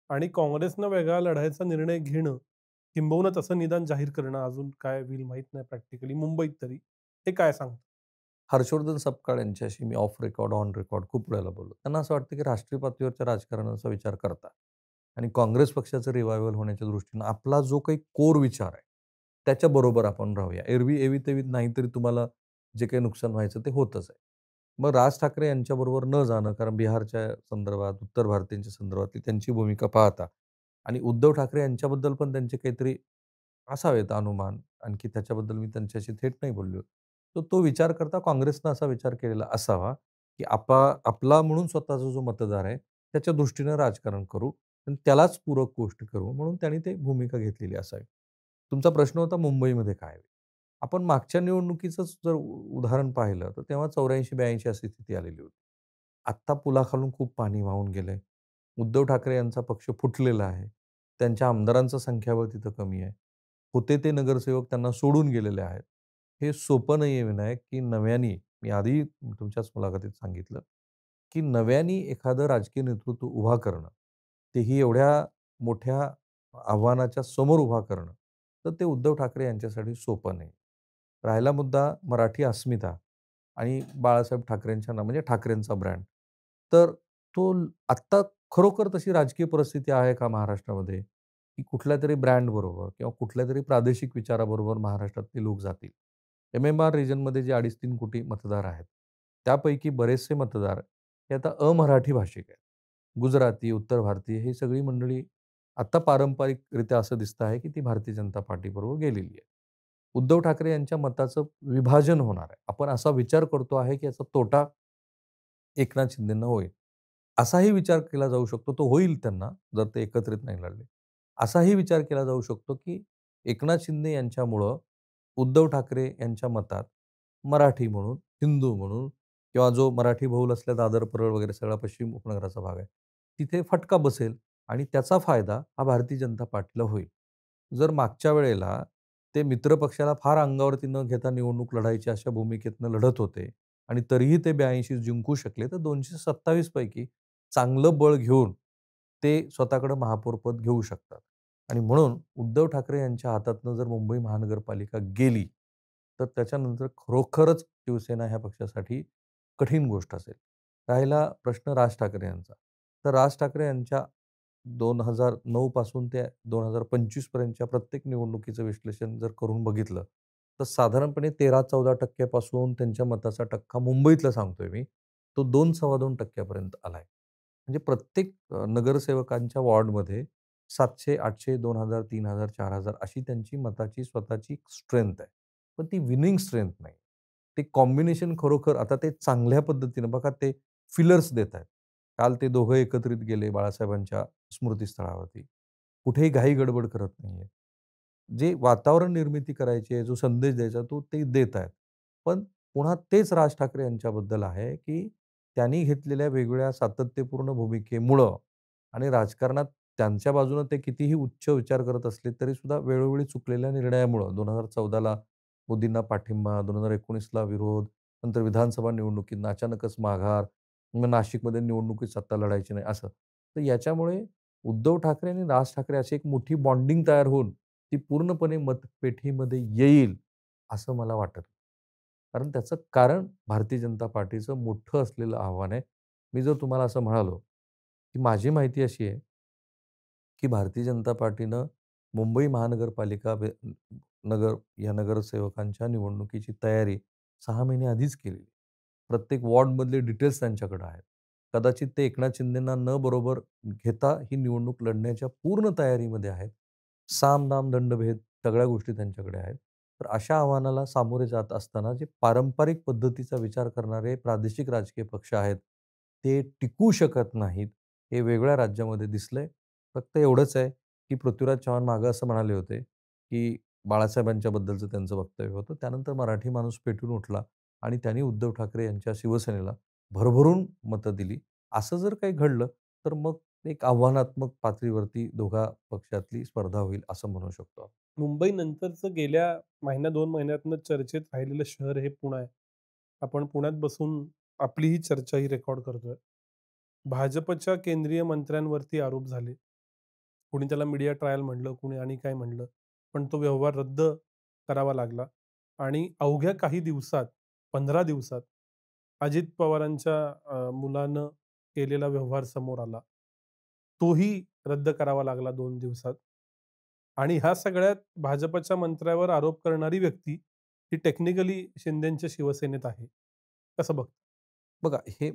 आणि काँग्रेसनं वेगळा लढायचा निर्णय घेणं, किंबहुना तसं निदान जाहीर करणं अजून काय होईल माहीत नाही प्रॅक्टिकली मुंबईत तरी. हे काय सांगतं? हर्षवर्धन सपकाळ यांच्याशी मी ऑफ रेकॉर्ड, ऑन रेकॉर्ड खूप वेळेला बोललो. त्यांना असं वाटतं, की राष्ट्रीय पातळीवरच्या राजकारणाचा विचार करता आणि काँग्रेस पक्षाचं रिवायव्हल होण्याच्या दृष्टीनं आपला जो काही कोर विचार आहे, त्याच्याबरोबर आपण राहूया. एरवी एवी-तेवी नाहीतरी तुम्हाला जे काही नुकसान व्हायचं ते होतच आहे. मग राज ठाकरे यांच्याबरोबर न जाणं, कारण बिहारच्या संदर्भात, उत्तर भारतीयांच्या संदर्भातली त्यांची भूमिका पाहता आणि उद्धव ठाकरे यांच्याबद्दल पण त्यांचे काहीतरी असावेत अनुमान. आणखी त्याच्याबद्दल मी त्यांच्याशी थेट नाही बोललो. तर तो विचार करता काँग्रेसनं असा विचार केलेला असावा, की आपला म्हणून स्वतःचा जो मतदार आहे, त्याच्या दृष्टीनं राजकारण करू आणि त्यालाच पूरक गोष्ट करू म्हणून त्यांनी ते भूमिका घेतलेली असावी. तुमचा प्रश्न होता मुंबईमध्ये काय होईल? आपण मागच्या निवडणुकीचंच जर उदाहरण पाहिलं, तर तेव्हा 84-82 अशी स्थिती आलेली होती. आत्ता पुलाखालून खूप पाणी वाहून गेलंय. उद्धव ठाकरे यांचा पक्ष फुटलेला आहे. त्यांच्या आमदारांचं संख्याबळ तिथं कमी आहे. होते ते नगरसेवक त्यांना सोडून गेलेले आहेत. हे सोपं नाहीये विनायक, की नव्याने मी आधी तुमच्याच मुलाखतीत सांगितलं, की नव्याने एखादं राजकीय नेतृत्व उभा करणं, तेही एवढ्या मोठ्या आव्हानाच्या समोर उभा करणं, तर ते उद्धव ठाकरे यांच्यासाठी सोपं नाही. राहिला मुद्दा मराठी अस्मिता आणि बाळासाहेब ठाकरेंच्या नाव म्हणजे ठाकरेंचा ब्रँड. तर तो आत्ता खरोखर तशी राजकीय परिस्थिती आहे का महाराष्ट्रामध्ये, की कुठल्यातरी ब्रँडबरोबर किंवा कुठल्यातरी प्रादेशिक विचाराबरोबर महाराष्ट्रातले लोक जातील. एम-एम-आर रिजनमध्ये जे 2.5-3 कोटी मतदार आहेत, त्यापैकी बरेचसे मतदार हे आता अमराठी भाषिक आहेत. गुजराती, उत्तर भारतीय ही सगळी मंडळी आता पारंपरिकरित्या असं दिसतं आहे, की ती भारतीय जनता पार्टीबरोबर गेलेली आहे. उद्धव ठाकरे यांच्या मताचं विभाजन होणार आहे. आपण असा विचार करतो आहे, की याचा तोटा एकनाथ शिंदेंना होईल. असाही विचार केला जाऊ शकतो. तो होईल त्यांना, जर ते एकत्रित नाही लढले. असाही विचार केला जाऊ शकतो, की एकनाथ शिंदे यांच्यामुळं उद्धव ठाकरे यांच्या मतात मराठी म्हणून, हिंदू म्हणून किंवा जो मराठी बहुल असलेला दादर, परळ वगैरे सगळा पश्चिम उपनगराचा भाग आहे. तिथे फटका बसेल आणि त्याचा फायदा हा भारतीय जनता पार्टीला होईल. जर मागच्या वेळेला ते मित्रपक्षाला फार अंगावरती न घेता निवडणूक लढायची अशा भूमिकेतनं लढत होते आणि तरीही ते 82 जिंकू शकले, तर 227 पैकी चांगलं बळ घेऊन ते स्वतःकडे महापौरपद घेऊ शकतात. आणि म्हणून उद्धव ठाकरे यांच्या हातातनं जर मुंबई महानगरपालिका गेली, तर त्याच्यानंतर खरोखरच शिवसेना ह्या पक्षासाठी कठीण गोष्ट असेल. राहिला प्रश्न राज ठाकरे यांचा. तर राज ठाकरे यांच्या 2009 पासून ते 2025 पर्यंतच्या प्रत्येक निवडणुकीचं विश्लेषण जर करून बघितलं, तर साधारणपणे 13-14% पासून त्यांच्या मताचा टक्का मुंबईतला सांगतोय मी, तो 2-2.25% पर्यंत आलाय. म्हणजे प्रत्येक नगरसेवकांच्या वॉर्डमध्ये 700, 800, 2000, 3000, 4000 अशी त्यांची मताची स्वतःची स्ट्रेंथ आहे. पण ती विनिंग स्ट्रेंथ नाही. ते कॉम्बिनेशन खरोखर आता ते चांगल्या पद्धतीनं बघा ते फिलर्स देत आहेत. काल ते दोघं एकत्रित गेले बाळासाहेबांच्या स्मृतीस्थळावरती. कुठेही घाई-गडबड करत नाहीये. जे वातावरण निर्मिती करायची आहे, जो संदेश द्यायचा तो ते देत आहेत. पण पुन्हा तेच राज ठाकरे यांच्याबद्दल आहे, की त्यांनी घेतलेल्या वेगवेगळ्या सातत्यपूर्ण भूमिकेमुळं आणि राजकारणात त्यांच्या बाजूनं ते कितीही उच्च विचार करत असले, तरीसुद्धा वेळोवेळी चुकलेल्या निर्णयामुळं 2014 ला मोदींना पाठिंबा, 2019ला विरोध, नंतर विधानसभा निवडणुकीत अचानकच माघार, मग नाशिकमध्ये निवडणुकीत सत्ता लढायची नाही असं. तर याच्यामुळे उद्धव ठाकरे आणि राज ठाकरे अशी एक मोठी बॉन्डिंग तयार होऊन ती पूर्णपणे मतपेटीमध्ये येईल, असं मला वाटत नाही. कारण त्याचं कारण भारतीय जनता पार्टीचं मोठं असलेलं आव्हान आहे. मी जर तुम्हाला असं म्हणालो, की माझी माहिती अशी आहे, की भारतीय जनता पार्टीनं मुंबई महानगरपालिका नगर या नगरसेवकांच्या निवडणुकीची तयारी 6 महिने आधीच केलेली. प्रत्येक वॉर्डमधले डिटेल्स त्यांच्याकडे आहेत. कदाचित ते एकनाथ शिंदेंना न बरोबर घेता ही निवडणूक लढण्याच्या पूर्ण तयारीमध्ये आहेत. साम, दाम, दंडभेद सगळ्या गोष्टी त्यांच्याकडे आहेत. तर अशा आव्हानाला सामोरे जात असताना जे पारंपरिक पद्धतीचा विचार करणारे प्रादेशिक राजकीय पक्ष आहेत, ते टिकू शकत नाहीत. हे वेगळ्या राज्यामध्ये दिसलंय. फक्त एवढंच आहे, की पृथ्वीराज चव्हाण मागे असं म्हणाले होते, की बाळासाहेबांच्या बद्दलचं त्यांचं वक्तव्य होतं. त्यानंतर मराठी माणूस पेटून उठला आणि त्यांनी उद्धव ठाकरे यांच्या शिवसेनेला भरभरून मतं दिली. असं जर काही घडलं, तर मग एक आव्हानात्मक पातळीवरती दोघा पक्षातली स्पर्धा होईल असं म्हणू शकतो आपण. मुंबईनंतरचं गेल्या महिन्या 2 महिन्यातनं चर्चेत राहिलेलं शहर हे पुणं आहे. आपण पुण्यात बसून आपली ही चर्चा ही रेकॉर्ड करतोय. भाजपच्या केंद्रीय मंत्र्यांवरती आरोप झाले. कुणी त्याला मीडिया ट्रायल म्हणलं, कुणी आणि काय म्हणलं. पण तो व्यवहार रद्द करावा लागला आणि अवघ्या काही दिवसात, 15 दिवसात अजित पवारांच्या मुलानं केलेला व्यवहार समोर आला. तोही रद्द करावा लागला 2 दिवसात. आणि ह्या सगळ्यात भाजपच्या मंत्र्यावर आरोप करणारी व्यक्ती ही टेक्निकली शिंदेच्या शिवसेनेत आहे. कसं बघता? बघा हे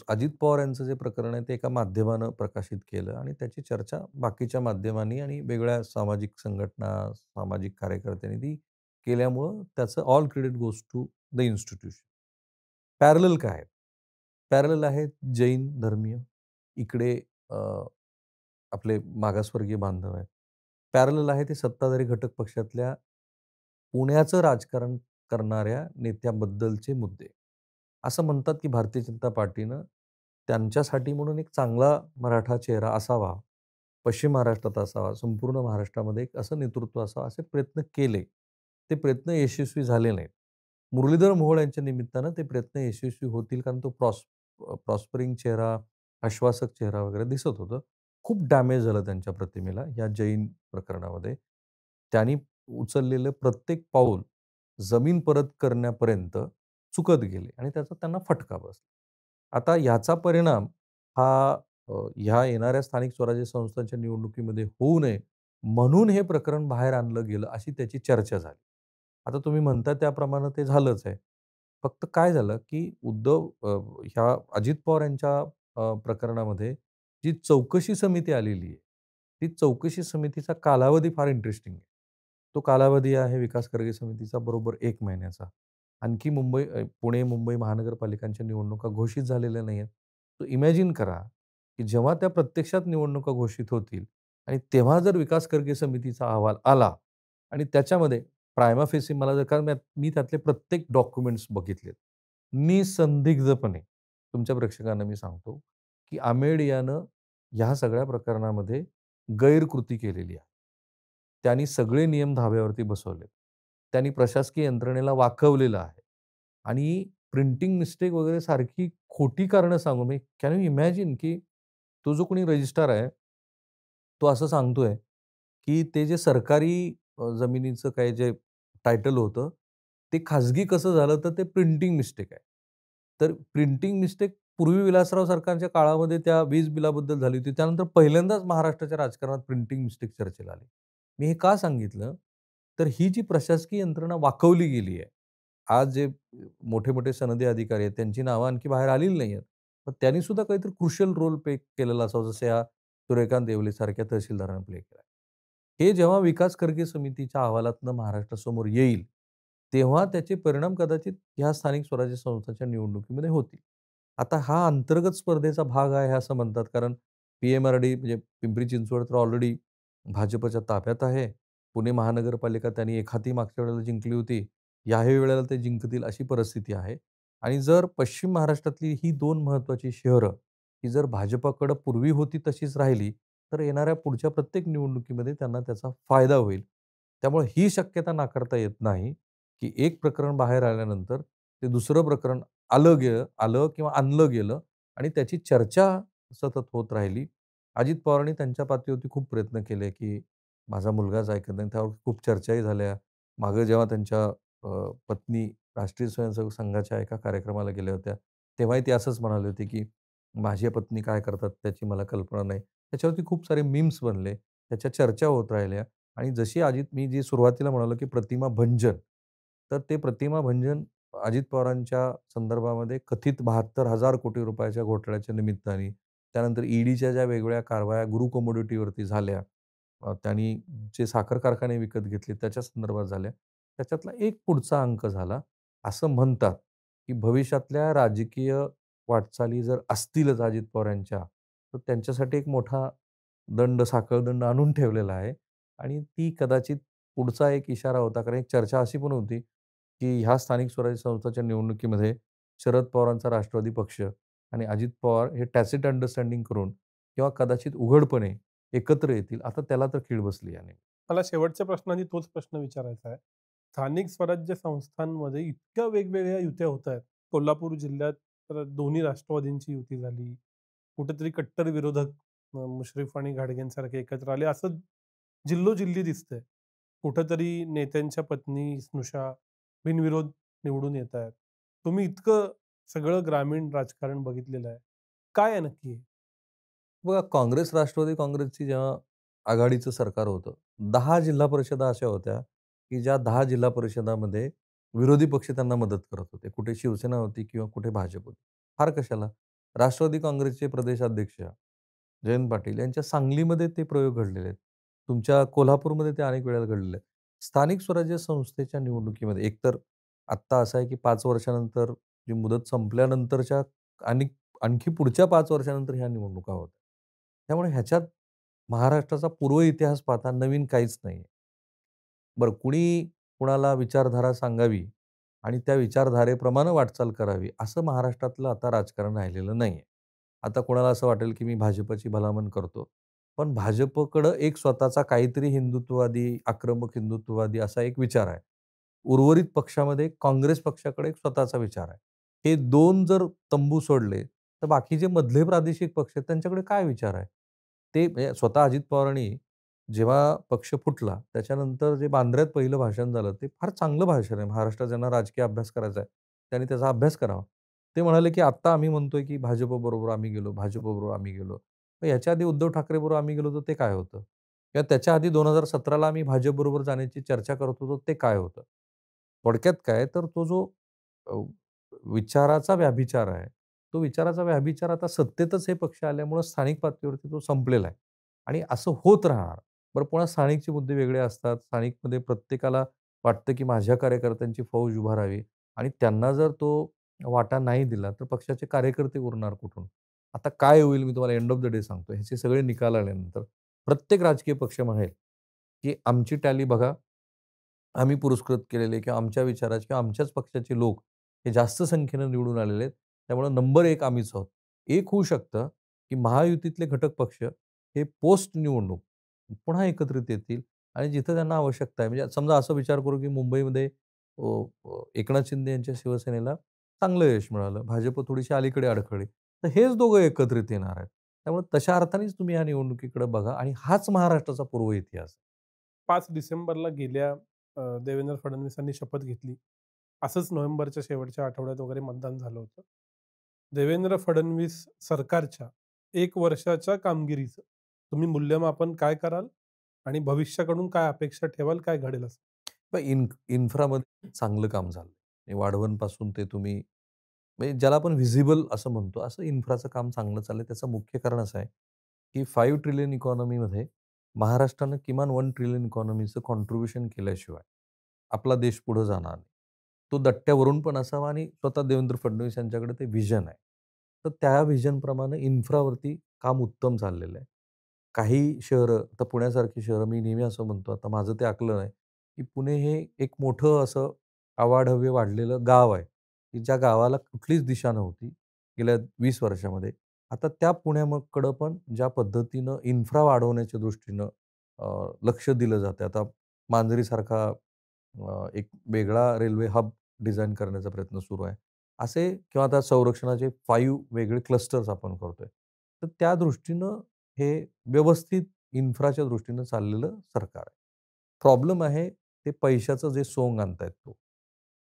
अजित पवार यांचं जे प्रकरण आहे ते एका माध्यमानं प्रकाशित केलं आणि त्याची चर्चा बाकीच्या माध्यमांनी आणि वेगळ्या सामाजिक संघटना, सामाजिक कार्यकर्त्यांनी ती केल्यामुळं त्याचं all credit goes to the institution. Parallel काय आहे? पॅरलल आहेत जैन धर्मीय, इकडे अ, आपले मागासवर्गीय बांधव आहेत. पॅरलल आहे ते सत्ताधारी घटक पक्षातल्या पुण्याचं राजकारण करणाऱ्या नेत्याबद्दलचे मुद्दे. असं म्हणतात, की भारतीय जनता पार्टीनं त्यांच्यासाठी म्हणून एक चांगला मराठा चेहरा असावा, पश्चिम महाराष्ट्रात असावा, संपूर्ण महाराष्ट्रामध्ये एक असं नेतृत्व असावं, असे प्रयत्न केले. ते प्रयत्न यशस्वी झाले नाहीत. मुरलीधर मोहोळ यांच्या निमित्तानं ते प्रयत्न यशस्वी होतील, कारण तो प्रॉस्परिंग चेहरा, आश्वासक चेहरा वगैरे दिसत होतं. खूप डॅमेज झालं त्यांच्या प्रतिमेला या जैन प्रकरणामध्ये. त्यांनी उचललेलं प्रत्येक पाऊल जमीन परत करण्यापर्यंत चुकत गेले आणि त्याचा त्यांना फटका बसला. आता याचा परिणाम हा ह्या येणाऱ्या स्थानिक स्वराज्य संस्थांच्या निवडणुकीमध्ये होऊ नये म्हणून हे प्रकरण बाहेर आणलं गेलं अशी त्याची चर्चा झाली. आता तुम्ही म्हणता त्याप्रमाणे ते झालंच आहे. फक्त काय झालं, की ह्या अजित पवार यांच्या प्रकरणामध्ये जी चौकशी समिती आलेली आहे, ती चौकशी समितीचा कालावधी फार इंटरेस्टिंग आहे. तो कालावधी आहे विकास कर्गे समितीचा बरोबर 1 महिन्याचा. आणखी पुणे, मुंबई महानगरपालिकांच्या निवडणुका घोषित झालेल्या नाहीयेत. तर इमॅजिन करा, की जेव्हा त्या प्रत्यक्षात निवडणुका घोषित होतील आणि तेव्हा जर विकास कर्गे समितीचा अहवाल आला आणि त्याच्यामध्ये प्रायमा फेसी मला जर कारण मी त्यातले प्रत्येक डॉक्युमेंट्स बघितलेत. निसंदिग्धपणे तुमच्या प्रेक्षकांना मी सांगतो, की आमेड यानं ह्या सगळ्या प्रकरणामध्ये गैरकृती केलेली आहे. त्यांनी सगळे नियम धाब्यावरती बसवलेत. त्यांनी प्रशासकीय यंत्रणेला वाकवलेलं आहे आणि प्रिंटिंग मिस्टेक वगैरे सारखी खोटी कारणं सांगून म्हणजे कॅन यू इमॅजिन की तो जो कोणी रजिस्ट्रार आहे, तो असं सांगतोय, की ते जे सरकारी जमिनीचं काही जे टायटल होतं, ते खाजगी कसं झालं तर ते प्रिंटिंग मिस्टेक आहे. तर प्रिंटिंग मिस्टेक पूर्वी विलासराव सरकारच्या काळामध्ये त्या वीज बिलाबद्दल झाली होती. त्यानंतर पहिल्यांदाच महाराष्ट्राच्या राजकारणात प्रिंटिंग मिस्टेक चर्चेला आली. मी हे का सांगितलं? तर ही जी प्रशासकीय यंत्रणा वाकवली गेली आहे. आज जे मोठे-मोठे सनदी अधिकारी आहेत, त्यांची नावं आणखी बाहेर आलेली नाहीयेत. पण त्यांनी सुद्धा काहीतरी क्रुशियल रोल प्ले केलेला असावा, जसं या सूर्यकांत येवलेसारख्या तहसीलदारांनी प्ले केला. हे जेव्हा विकास खर्गे समितीच्या अहवालातनं महाराष्ट्रासमोर येईल, तेव्हा त्याचे परिणाम कदाचित ह्या स्थानिक स्वराज्य संस्थांच्या निवडणुकीमध्ये होतील. आता हा अंतर्गत स्पर्धेचा भाग आहे असं म्हणतात, कारण पी-एम-आर-डी म्हणजे पिंपरी चिंचवड तर ऑलरेडी भाजपच्या ताब्यात आहे. पुणे महानगरपालिका त्यांनी एकहाती मागच्या वेळेला जिंकली होती. याही वेळेला ते जिंकतील अशी परिस्थिती आहे. आणि जर पश्चिम महाराष्ट्रातली ही 2 महत्त्वाची शहरं, ही जर भाजपाकडे पूर्वी होती तशीच राहिली, तर येणाऱ्या पुढच्या प्रत्येक निवडणुकीमध्ये त्यांना त्याचा फायदा होईल. त्यामुळे ही शक्यता नाकारता येत नाही, की एक प्रकरण बाहेर आल्यानंतर ते दुसरं प्रकरण आलं किंवा आणलं गेलं आणि त्याची चर्चा सतत होत राहिली. अजित पवारांनी त्यांच्या पातळीवरती खूप प्रयत्न केले, की माझा मुलगाच ऐकत नाही. त्यावर खूप चर्चाही झाल्या. मागे जेव्हा त्यांच्या पत्नी राष्ट्रीय स्वयंसेवक संघाच्या एका कार्यक्रमाला गेल्या होत्या, तेव्हाही ते असंच म्हणाले होते, की माझी पत्नी काय करतात त्याची मला कल्पना नाही. त्याच्यावरती खूप सारे मीम्स बनले. त्याच्या चर्चा होत राहिल्या आणि जशी मी जी सुरुवातीला म्हणालो, की प्रतिमा भंजन. तर ते प्रतिमा भंजन अजित पवारांच्या संदर्भामध्ये कथित 72,000 कोटी रुपयाच्या घोटाळ्याच्या निमित्ताने, त्यानंतर ईडीच्या ज्या वेगवेगळ्या कारवाया गुरु कमोडिटीवरती झाल्या, त्यांनी जे साखर कारखाने विकत घेतले त्याच्या संदर्भात झाल्या. त्याच्यातला एक पुढचा अंक झाला. असं म्हणतात, की भविष्यातल्या राजकीय वाटचाली जर असतीलच अजित पवार यांच्या, तर त्यांच्यासाठी एक मोठा साखळदंड आणून ठेवलेला आहे आणि ती कदाचित पुढचा एक इशारा होता. कारण एक चर्चा अशी पण होती, की ह्या स्थानिक स्वराज्य संस्थाच्या निवडणुकीमध्ये शरद पवारांचा राष्ट्रवादी पक्ष आणि अजित पवार हे टॅसिट अंडरस्टँडिंग करून किंवा कदाचित उघडपणे एकत्र येतील. आता त्याला तर कीळ बसली याने. मला शेवटच्या प्रश्नाने तोच प्रश्न विचारायचा आहे. स्थानिक स्वराज्य संस्थांमध्ये इतक्या वेगवेगळ्या युत्या होत आहेत. कोल्हापूर जिल्ह्यात तर दोन्ही राष्ट्रवादींची युती झाली. कुठेतरी कट्टर विरोधक मुश्रीफ आणि घाडगेंसारखे एकत्र आले असं जिल्लोजिल्ली दिसतंय. कुठेतरी नेत्यांच्या पत्नी स्नुषा बिनविरोध निवडून येत आहेत. तुम्ही इतकं सगळं ग्रामीण राजकारण बघितलेलं आहे. काय आहे नक्की हे? बघा काँग्रेस, राष्ट्रवादी काँग्रेसची जेव्हा आघाडीचं सरकार होतं, 10 जिल्हा परिषदा अशा होत्या, की ज्या 10 जिल्हा परिषदामध्ये विरोधी पक्ष त्यांना मदत करत होते. कुठे शिवसेना होती किंवा कुठे भाजप होती. फार कशाला? राष्ट्रवादी काँग्रेसचे प्रदेशाध्यक्ष जयंत पाटील यांच्या सांगलीमध्ये ते प्रयोग घडलेले आहेत. तुमच्या कोल्हापूरमध्ये ते अनेक वेळेला घडलेले आहेत. स्थानिक स्वराज्य संस्थेच्या निवडणुकीमध्ये एकतर आत्ता असं आहे, की 5 वर्षानंतर जी मुदत संपल्यानंतरच्या आणि आणखी पुढच्या 5 वर्षानंतर ह्या निवडणुका होतात. त्यामुळे ह्याच्यात महाराष्ट्राचा पूर्व इतिहास पाहता नवीन काहीच नाहीये. बरं कुणी कुणाला विचारधारा सांगावी आणि त्या विचारधारेप्रमाणे वाटचाल करावी, असं महाराष्ट्रातलं आता राजकारण राहिलेलं नाहीये. आता कोणाला असं वाटेल, की मी भाजपची भलामण करतो. पण भाजपकडं एक स्वतःचा काहीतरी हिंदुत्ववादी, आक्रमक हिंदुत्ववादी असा एक विचार आहे. उर्वरित पक्षामध्ये काँग्रेस पक्षाकडे एक स्वतःचा विचार आहे. हे 2 जर तंबू सोडले, तर बाकीचे मधले प्रादेशिक पक्ष आहेत त्यांच्याकडे काय विचार आहे? ते म्हणजे स्वतः अजित पवारांनी जेव्हा पक्ष फुटला, त्याच्यानंतर जे बांद्र्यात पहिलं भाषण झालं, ते फार चांगलं भाषण आहे. महाराष्ट्रात ज्यांना राजकीय अभ्यास करायचा आहे, त्यांनी त्याचा अभ्यास करावा. ते म्हणाले, की "आत्ता आम्ही म्हणतोय, की भाजपबरोबर आम्ही गेलो, भाजपबरोबर आम्ही गेलो." मग याच्या आधी उद्धव ठाकरेबरोबर आम्ही गेलो होतो, ते काय होतं? किंवा त्याच्या आधी 2017ला आम्ही भाजपबरोबर जाण्याची चर्चा करत होतो, ते काय होतं? थोडक्यात काय, तर तो जो अ, विचाराचा व्याभिचार आहे, तो विचाराचा व्याभिचार आता सत्तेतच हे पक्ष आल्यामुळं स्थानिक पातळीवरती तो संपलेला आहे आणि असं होत राहणार. बरं पुन्हा स्थानिकचे मुद्दे वेगळे असतात. स्थानिकमध्ये प्रत्येकाला वाटतं, की माझ्या कार्यकर्त्यांची फौज उभारावी आणि त्यांना जर तो वाटा नाही दिला, तर पक्षाचे कार्यकर्ते उरणार कुठून? आता काय होईल मी तुम्हाला एंड ऑफ द डे सांगतो. ह्याचे सगळे निकाल आल्यानंतर प्रत्येक राजकीय पक्ष म्हणेल, की आमची टॅली बघा, आम्ही पुरस्कृत केलेले किंवा आमच्या विचाराचे किंवा आमच्याच पक्षाचे लोक हे जास्त संख्येनं निवडून आलेले आहेत. त्यामुळे नंबर 1 आम्हीच आहोत. एक होऊ शकतं, की महायुतीतले घटक पक्ष हे पोस्ट निवडणूक पुन्हा एकत्रित येतील आणि जिथं त्यांना आवश्यकता आहे. म्हणजे समजा असं विचार करू, की मुंबईमध्ये अ, एकनाथ शिंदे यांच्या शिवसेनेला चांगलं यश मिळालं. भाजप थोडीशी अलीकडे अडखळली. तर हेच दोघं एकत्रित येणार आहेत. त्यामुळे तशा अर्थानेच तुम्ही या निवडणुकीकडे बघा आणि हाच महाराष्ट्राचा पूर्व इतिहास. 5 डिसेंबरला गेल्या देवेंद्र फडणवीसांनी शपथ घेतली. असंच नोव्हेंबरच्या शेवटच्या आठवड्यात वगैरे मतदान झालं होतं. देवेंद्र फडणवीस सरकारच्या 1 वर्षाच्या कामगिरीचं तुम्ही मूल्यमापन काय कराल? आणि भविष्याकडून काय अपेक्षा ठेवाल? काय घडेल असं? पण इन्फ्रामध्ये चांगलं काम झालं. वाढवणपासून ते तुम्ही म्हणजे ज्याला आपण व्हिजिबल असं म्हणतो, असं इन्फ्राचं काम चांगलं चाललंय. त्याचं मुख्य कारण असं आहे, की 5 ट्रिलियन इकॉनॉमीमध्ये महाराष्ट्रानं किमान 1 ट्रिलियन इकॉनॉमीचं कॉन्ट्रिब्युशन केल्याशिवाय आपला देश पुढे जाणार नाही. तो दट्ट्यावरून पण असावा आणि स्वतः देवेंद्र फडणवीस यांच्याकडे ते व्हिजन आहे. तर त्या व्हिजनप्रमाणे इन्फ्रावरती काम उत्तम चाललेलं आहे. काही शहरं, आता पुण्यासारखी शहरं मी नेहमी असं म्हणतो, आता माझं ते आकलन आहे, की पुणे हे एक मोठं असं आवाढव्य वाढलेलं गाव आहे, की ज्या गावाला कुठलीच दिशा नव्हती गेल्या 20 वर्षामध्ये. आता त्या पुण्याकडं पण ज्या पद्धतीनं इन्फ्रा वाढवण्याच्या दृष्टीनं लक्ष दिलं जातं. आता मांजरीसारखा एक वेगळा रेल्वे हब डिझाइन करण्याचा प्रयत्न सुरू आहे. असे किंवा आता संरक्षणाचे 5 वेगळे क्लस्टर्स आपण करतोय. तर त्या दृष्टीनं हे व्यवस्थित इन्फ्राच्या दृष्टीनं चाललेलं सरकार आहे. प्रॉब्लेम आहे ते पैशाचं जे सोंग आणतायत तो.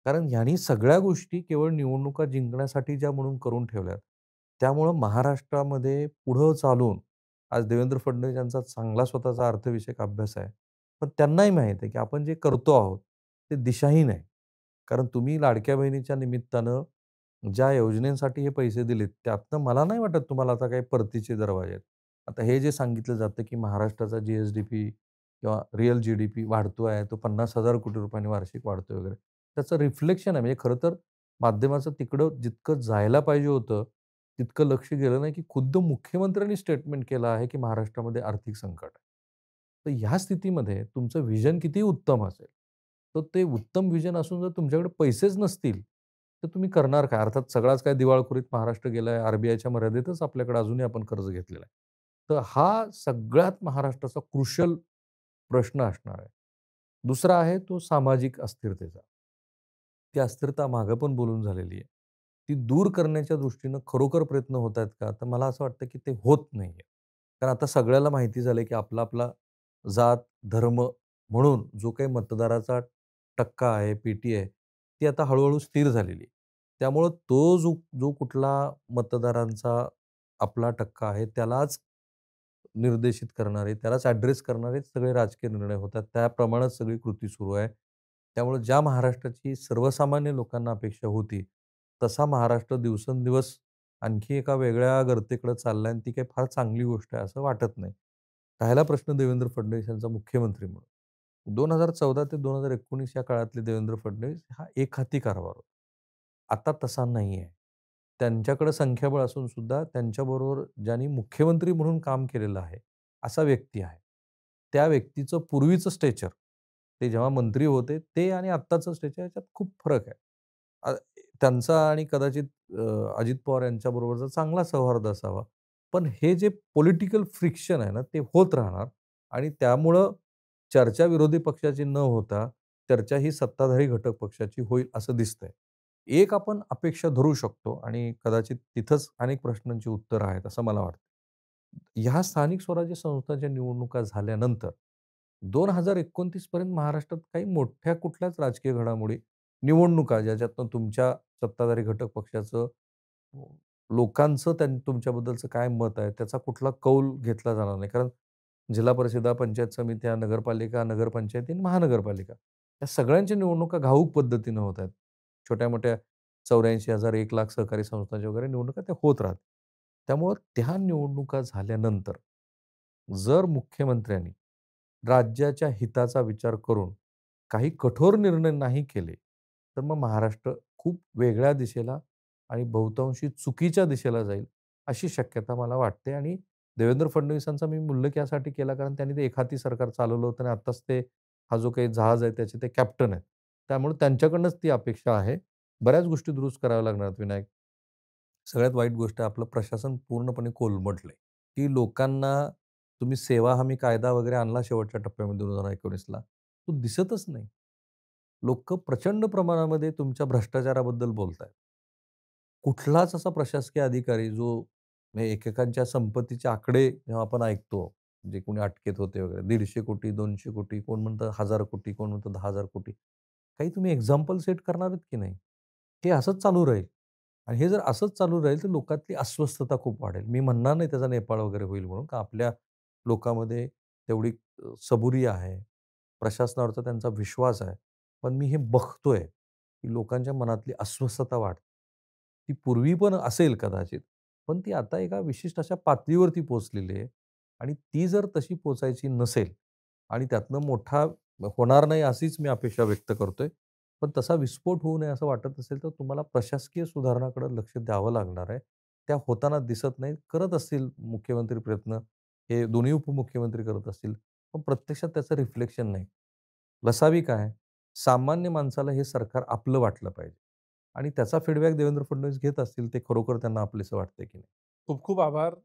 कारण ह्यांनी सगळ्या गोष्टी केवळ निवडणुका जिंकण्यासाठी ज्या म्हणून करून ठेवल्यात. त्यामुळं महाराष्ट्रामध्ये पुढं चालून आज देवेंद्र फडणवीस यांचा चांगला स्वतःचा अर्थविषयक अभ्यास आहे. पण त्यांनाही माहीत आहे, की आपण जे करतो आहोत, ते दिशाहीन आहे. कारण तुम्ही लाडक्या बहिणीच्या निमित्तानं ज्या योजनेसाठी हे पैसे दिलेत, त्यातनं मला नाही वाटत तुम्हाला आता काही परतीचे दरवाजे आहेत. आता हे जे सांगितलं जातं, की महाराष्ट्राचा जी-एस-डी-पी किंवा रिअल जी-डी-पी वाढतो आहे, तो ₹50,000 कोटी वार्षिक वाढतोय वगैरे. त्याचं रिफ्लेक्शन आहे. म्हणजे खरं तर माध्यमाचं तिकडं जितकं जायला पाहिजे होतं, तितकं लक्ष गेलं नाही, की खुद्द मुख्यमंत्र्यांनी स्टेटमेंट केलं आहे, की महाराष्ट्रामध्ये आर्थिक संकट आहे. तर ह्या स्थितीमध्ये तुमचं व्हिजन कितीही उत्तम असेल, तर ते उत्तम व्हिजन असून जर तुमच्याकडे पैसेच नसतील, तर तुम्ही करणार काय? अर्थात सगळाच काय दिवाळखोरीत महाराष्ट्र गेलाय, आर-बी-आयच्या मर्यादेतच आपल्याकडे अजूनही आपण कर्ज घेतलेलं आहे. तर हा सगळ्यात महाराष्ट्राचा क्रुशियल प्रश्न असणार आहे. दुसरा आहे तो सामाजिक अस्थिरतेचा. ती अस्थिरता मागं पण बोलून झालेली आहे. ती दूर करण्याच्या दृष्टीनं खरोखर प्रयत्न होत आहेत का? तर मला असं वाटतं की ते होत नाहीये. कारण आता सगळ्याला माहिती झालंय की आपला-आपला जात, धर्म म्हणून जो काही मतदाराचा टक्का आहे, पेटी आहे, ती आता हळू स्थिर झालेली आहे. त्यामुळं तो जो जो कुठला मतदारांचा आपला टक्का आहे, त्यालाच निर्देशित करणारे, त्यालाच ॲड्रेस करणारे सगळे राजकीय निर्णय होतात. त्याप्रमाणेच सगळी कृती सुरू आहे. त्यामुळे ज्या महाराष्ट्राची सर्वसामान्य लोकांना अपेक्षा होती, तसा महाराष्ट्र दिवसेंदिवस आणखी एका वेगळ्या गर्तेकडे चाललाय आणि ती काही फार चांगली गोष्ट आहे असं वाटत नाही. राहिला प्रश्न देवेंद्र फडणवीस यांचा मुख्यमंत्री म्हणून. 2014 ते 2019 या काळातले देवेंद्र फडणवीस हा एकहाती कारभार होता. आता तसा नाहीये. त्यांच्याकडे संख्याबळ असून सुद्धा त्यांच्याबरोबर ज्यांनी मुख्यमंत्री म्हणून काम केलेलं आहे, असा व्यक्ती आहे. त्या व्यक्तीचं पूर्वीचं स्टेचर, ते जेव्हा मंत्री होते ते आणि आत्ताचं स्टेचर याच्यात खूप फरक आहे. अ, त्यांचा आणि कदाचित अजित पवार यांच्याबरोबरचा चांगला सौहार्द असावा. पण हे जे पॉलिटिकल फ्रिक्शन आहे ना, ते होत राहणार आणि त्यामुळं चर्चा विरोधी पक्षाची न होता, चर्चा ही सत्ताधारी घटक पक्षाची होईल असं दिसतंय. एक आपण अपेक्षा धरू शकतो आणि कदाचित तिथंच अनेक प्रश्नांची उत्तरं आहेत, असं मला वाटतं. ह्या स्थानिक स्वराज्य संस्थांच्या निवडणुका झाल्यानंतर 2029 पर्यंत महाराष्ट्रात काही मोठ्या कुठल्याच राजकीय घडामोडी, निवडणुका ज्याच्यातनं तुमच्या सत्ताधारी घटक पक्षाचं लोकांचं तुमच्याबद्दलचं काय मत आहे, त्याचा कुठला कौल घेतला जाणार नाही. कारण जिल्हा परिषदा, पंचायत समित्या, नगरपालिका, नगरपंचायती आणि महानगरपालिका या सगळ्यांच्या निवडणुका घाऊक पद्धतीनं होत आहेत. छोट्या-मोठ्या 84,000 1,00,000 सहकारी संस्थांच्या वगैरे निवडणुका त्या होत राहतात. त्यामुळं त्या निवडणुका झाल्यानंतर जर मुख्यमंत्र्यांनी राज्याच्या हिताचा विचार करून काही कठोर निर्णय नाही केले, तर मग महाराष्ट्र खूप वेगळ्या दिशेला आणि बहुतांशी चुकीच्या दिशेला जाईल, अशी शक्यता मला वाटते आणि देवेंद्र फडणवीसांचा मी उल्लेख यासाठी केला कारण त्यांनी ते एकहाती सरकार चालवलं होतं आणि आत्ताच ते हा जो काही जहाज आहे त्याचे ते कॅप्टन आहेत. त्यामुळे त्यांच्याकडूनच ती अपेक्षा आहे. बऱ्याच गोष्टी दुरुस्त कराव्या लागणार आहेत विनायक. सगळ्यात वाईट गोष्ट आहे आपलं प्रशासन पूर्णपणे कोलमडलंय, की लोकांना तुम्ही सेवा हमी कायदा वगैरे आणला शेवटच्या टप्प्यामध्ये 2019ला. तो दिसतच नाही. लोकं प्रचंड प्रमाणामध्ये तुमच्या भ्रष्टाचाराबद्दल बोलतायत. कुठलाच असा प्रशासकीय अधिकारी जो म्हणजे एकेकांच्या संपत्तीचे आकडे जेव्हा आपण ऐकतो, जे कोणी अटकेत होते वगैरे 150 कोटी, 200 कोटी, कोण म्हणतं 1000 कोटी, कोण म्हणतं 10,000 कोटी. काही तुम्ही एक्झाम्पल सेट करणार आहेत की नाही? हे असंच चालू राहील आणि हे जर असंच चालू राहील, तर लोकातली अस्वस्थता खूप वाढेल. मी म्हणणार नाही त्याचा नेपाळ वगैरे होईल म्हणून, का आपल्या लोकांमध्ये तेवढी सबुरी आहे. प्रशासनावरचा त्यांचा विश्वास आहे. पण मी हे बघतोय, की लोकांच्या मनातली अस्वस्थता वाढते. ती पूर्वी पण असेल कदाचित, पण ती आता एका विशिष्ट अशा पातळीवरती पोहोचलेली आहे आणि ती जर तशी पोहोचायची नसेल आणि त्यातनं मोठा होणार नाही अशीच मी अपेक्षा व्यक्त करतोय. पण तसा विस्फोट होऊ नये असं वाटत असेल, तर तुम्हाला प्रशासकीय सुधारणाकडे लक्ष द्यावं लागणार आहे. त्या होताना दिसत नाही. करत असतील मुख्यमंत्री प्रयत्न, हे दोन्ही उपमुख्यमंत्री करत असतील, पण प्रत्यक्षात त्याचं रिफ्लेक्शन नाही. लसावी काय? सामान्य माणसाला हे सरकार आपलं वाटलं पाहिजे आणि त्याचा फीडबॅक देवेंद्र फडणवीस घेत असतील, ते खरोखर त्यांना आपलेसं वाटतंय की नाही. खूप खूप आभार.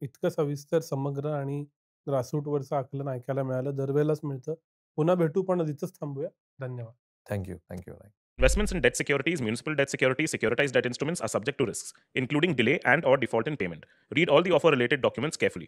इतकं सविस्तर, समग्र आणि ग्रासरूटवरचं आकलन ऐकायला मिळालं. दरवेळेलाच मिळतं. पुन्हा भेटू, पण इथंच थांबूया. धन्यवाद. Thank you. Thank you. Investments in debt securities, municipal debt securities, securitized debt instruments are subject to risks, including delay and/or default in payment. Read all the offer related documents carefully.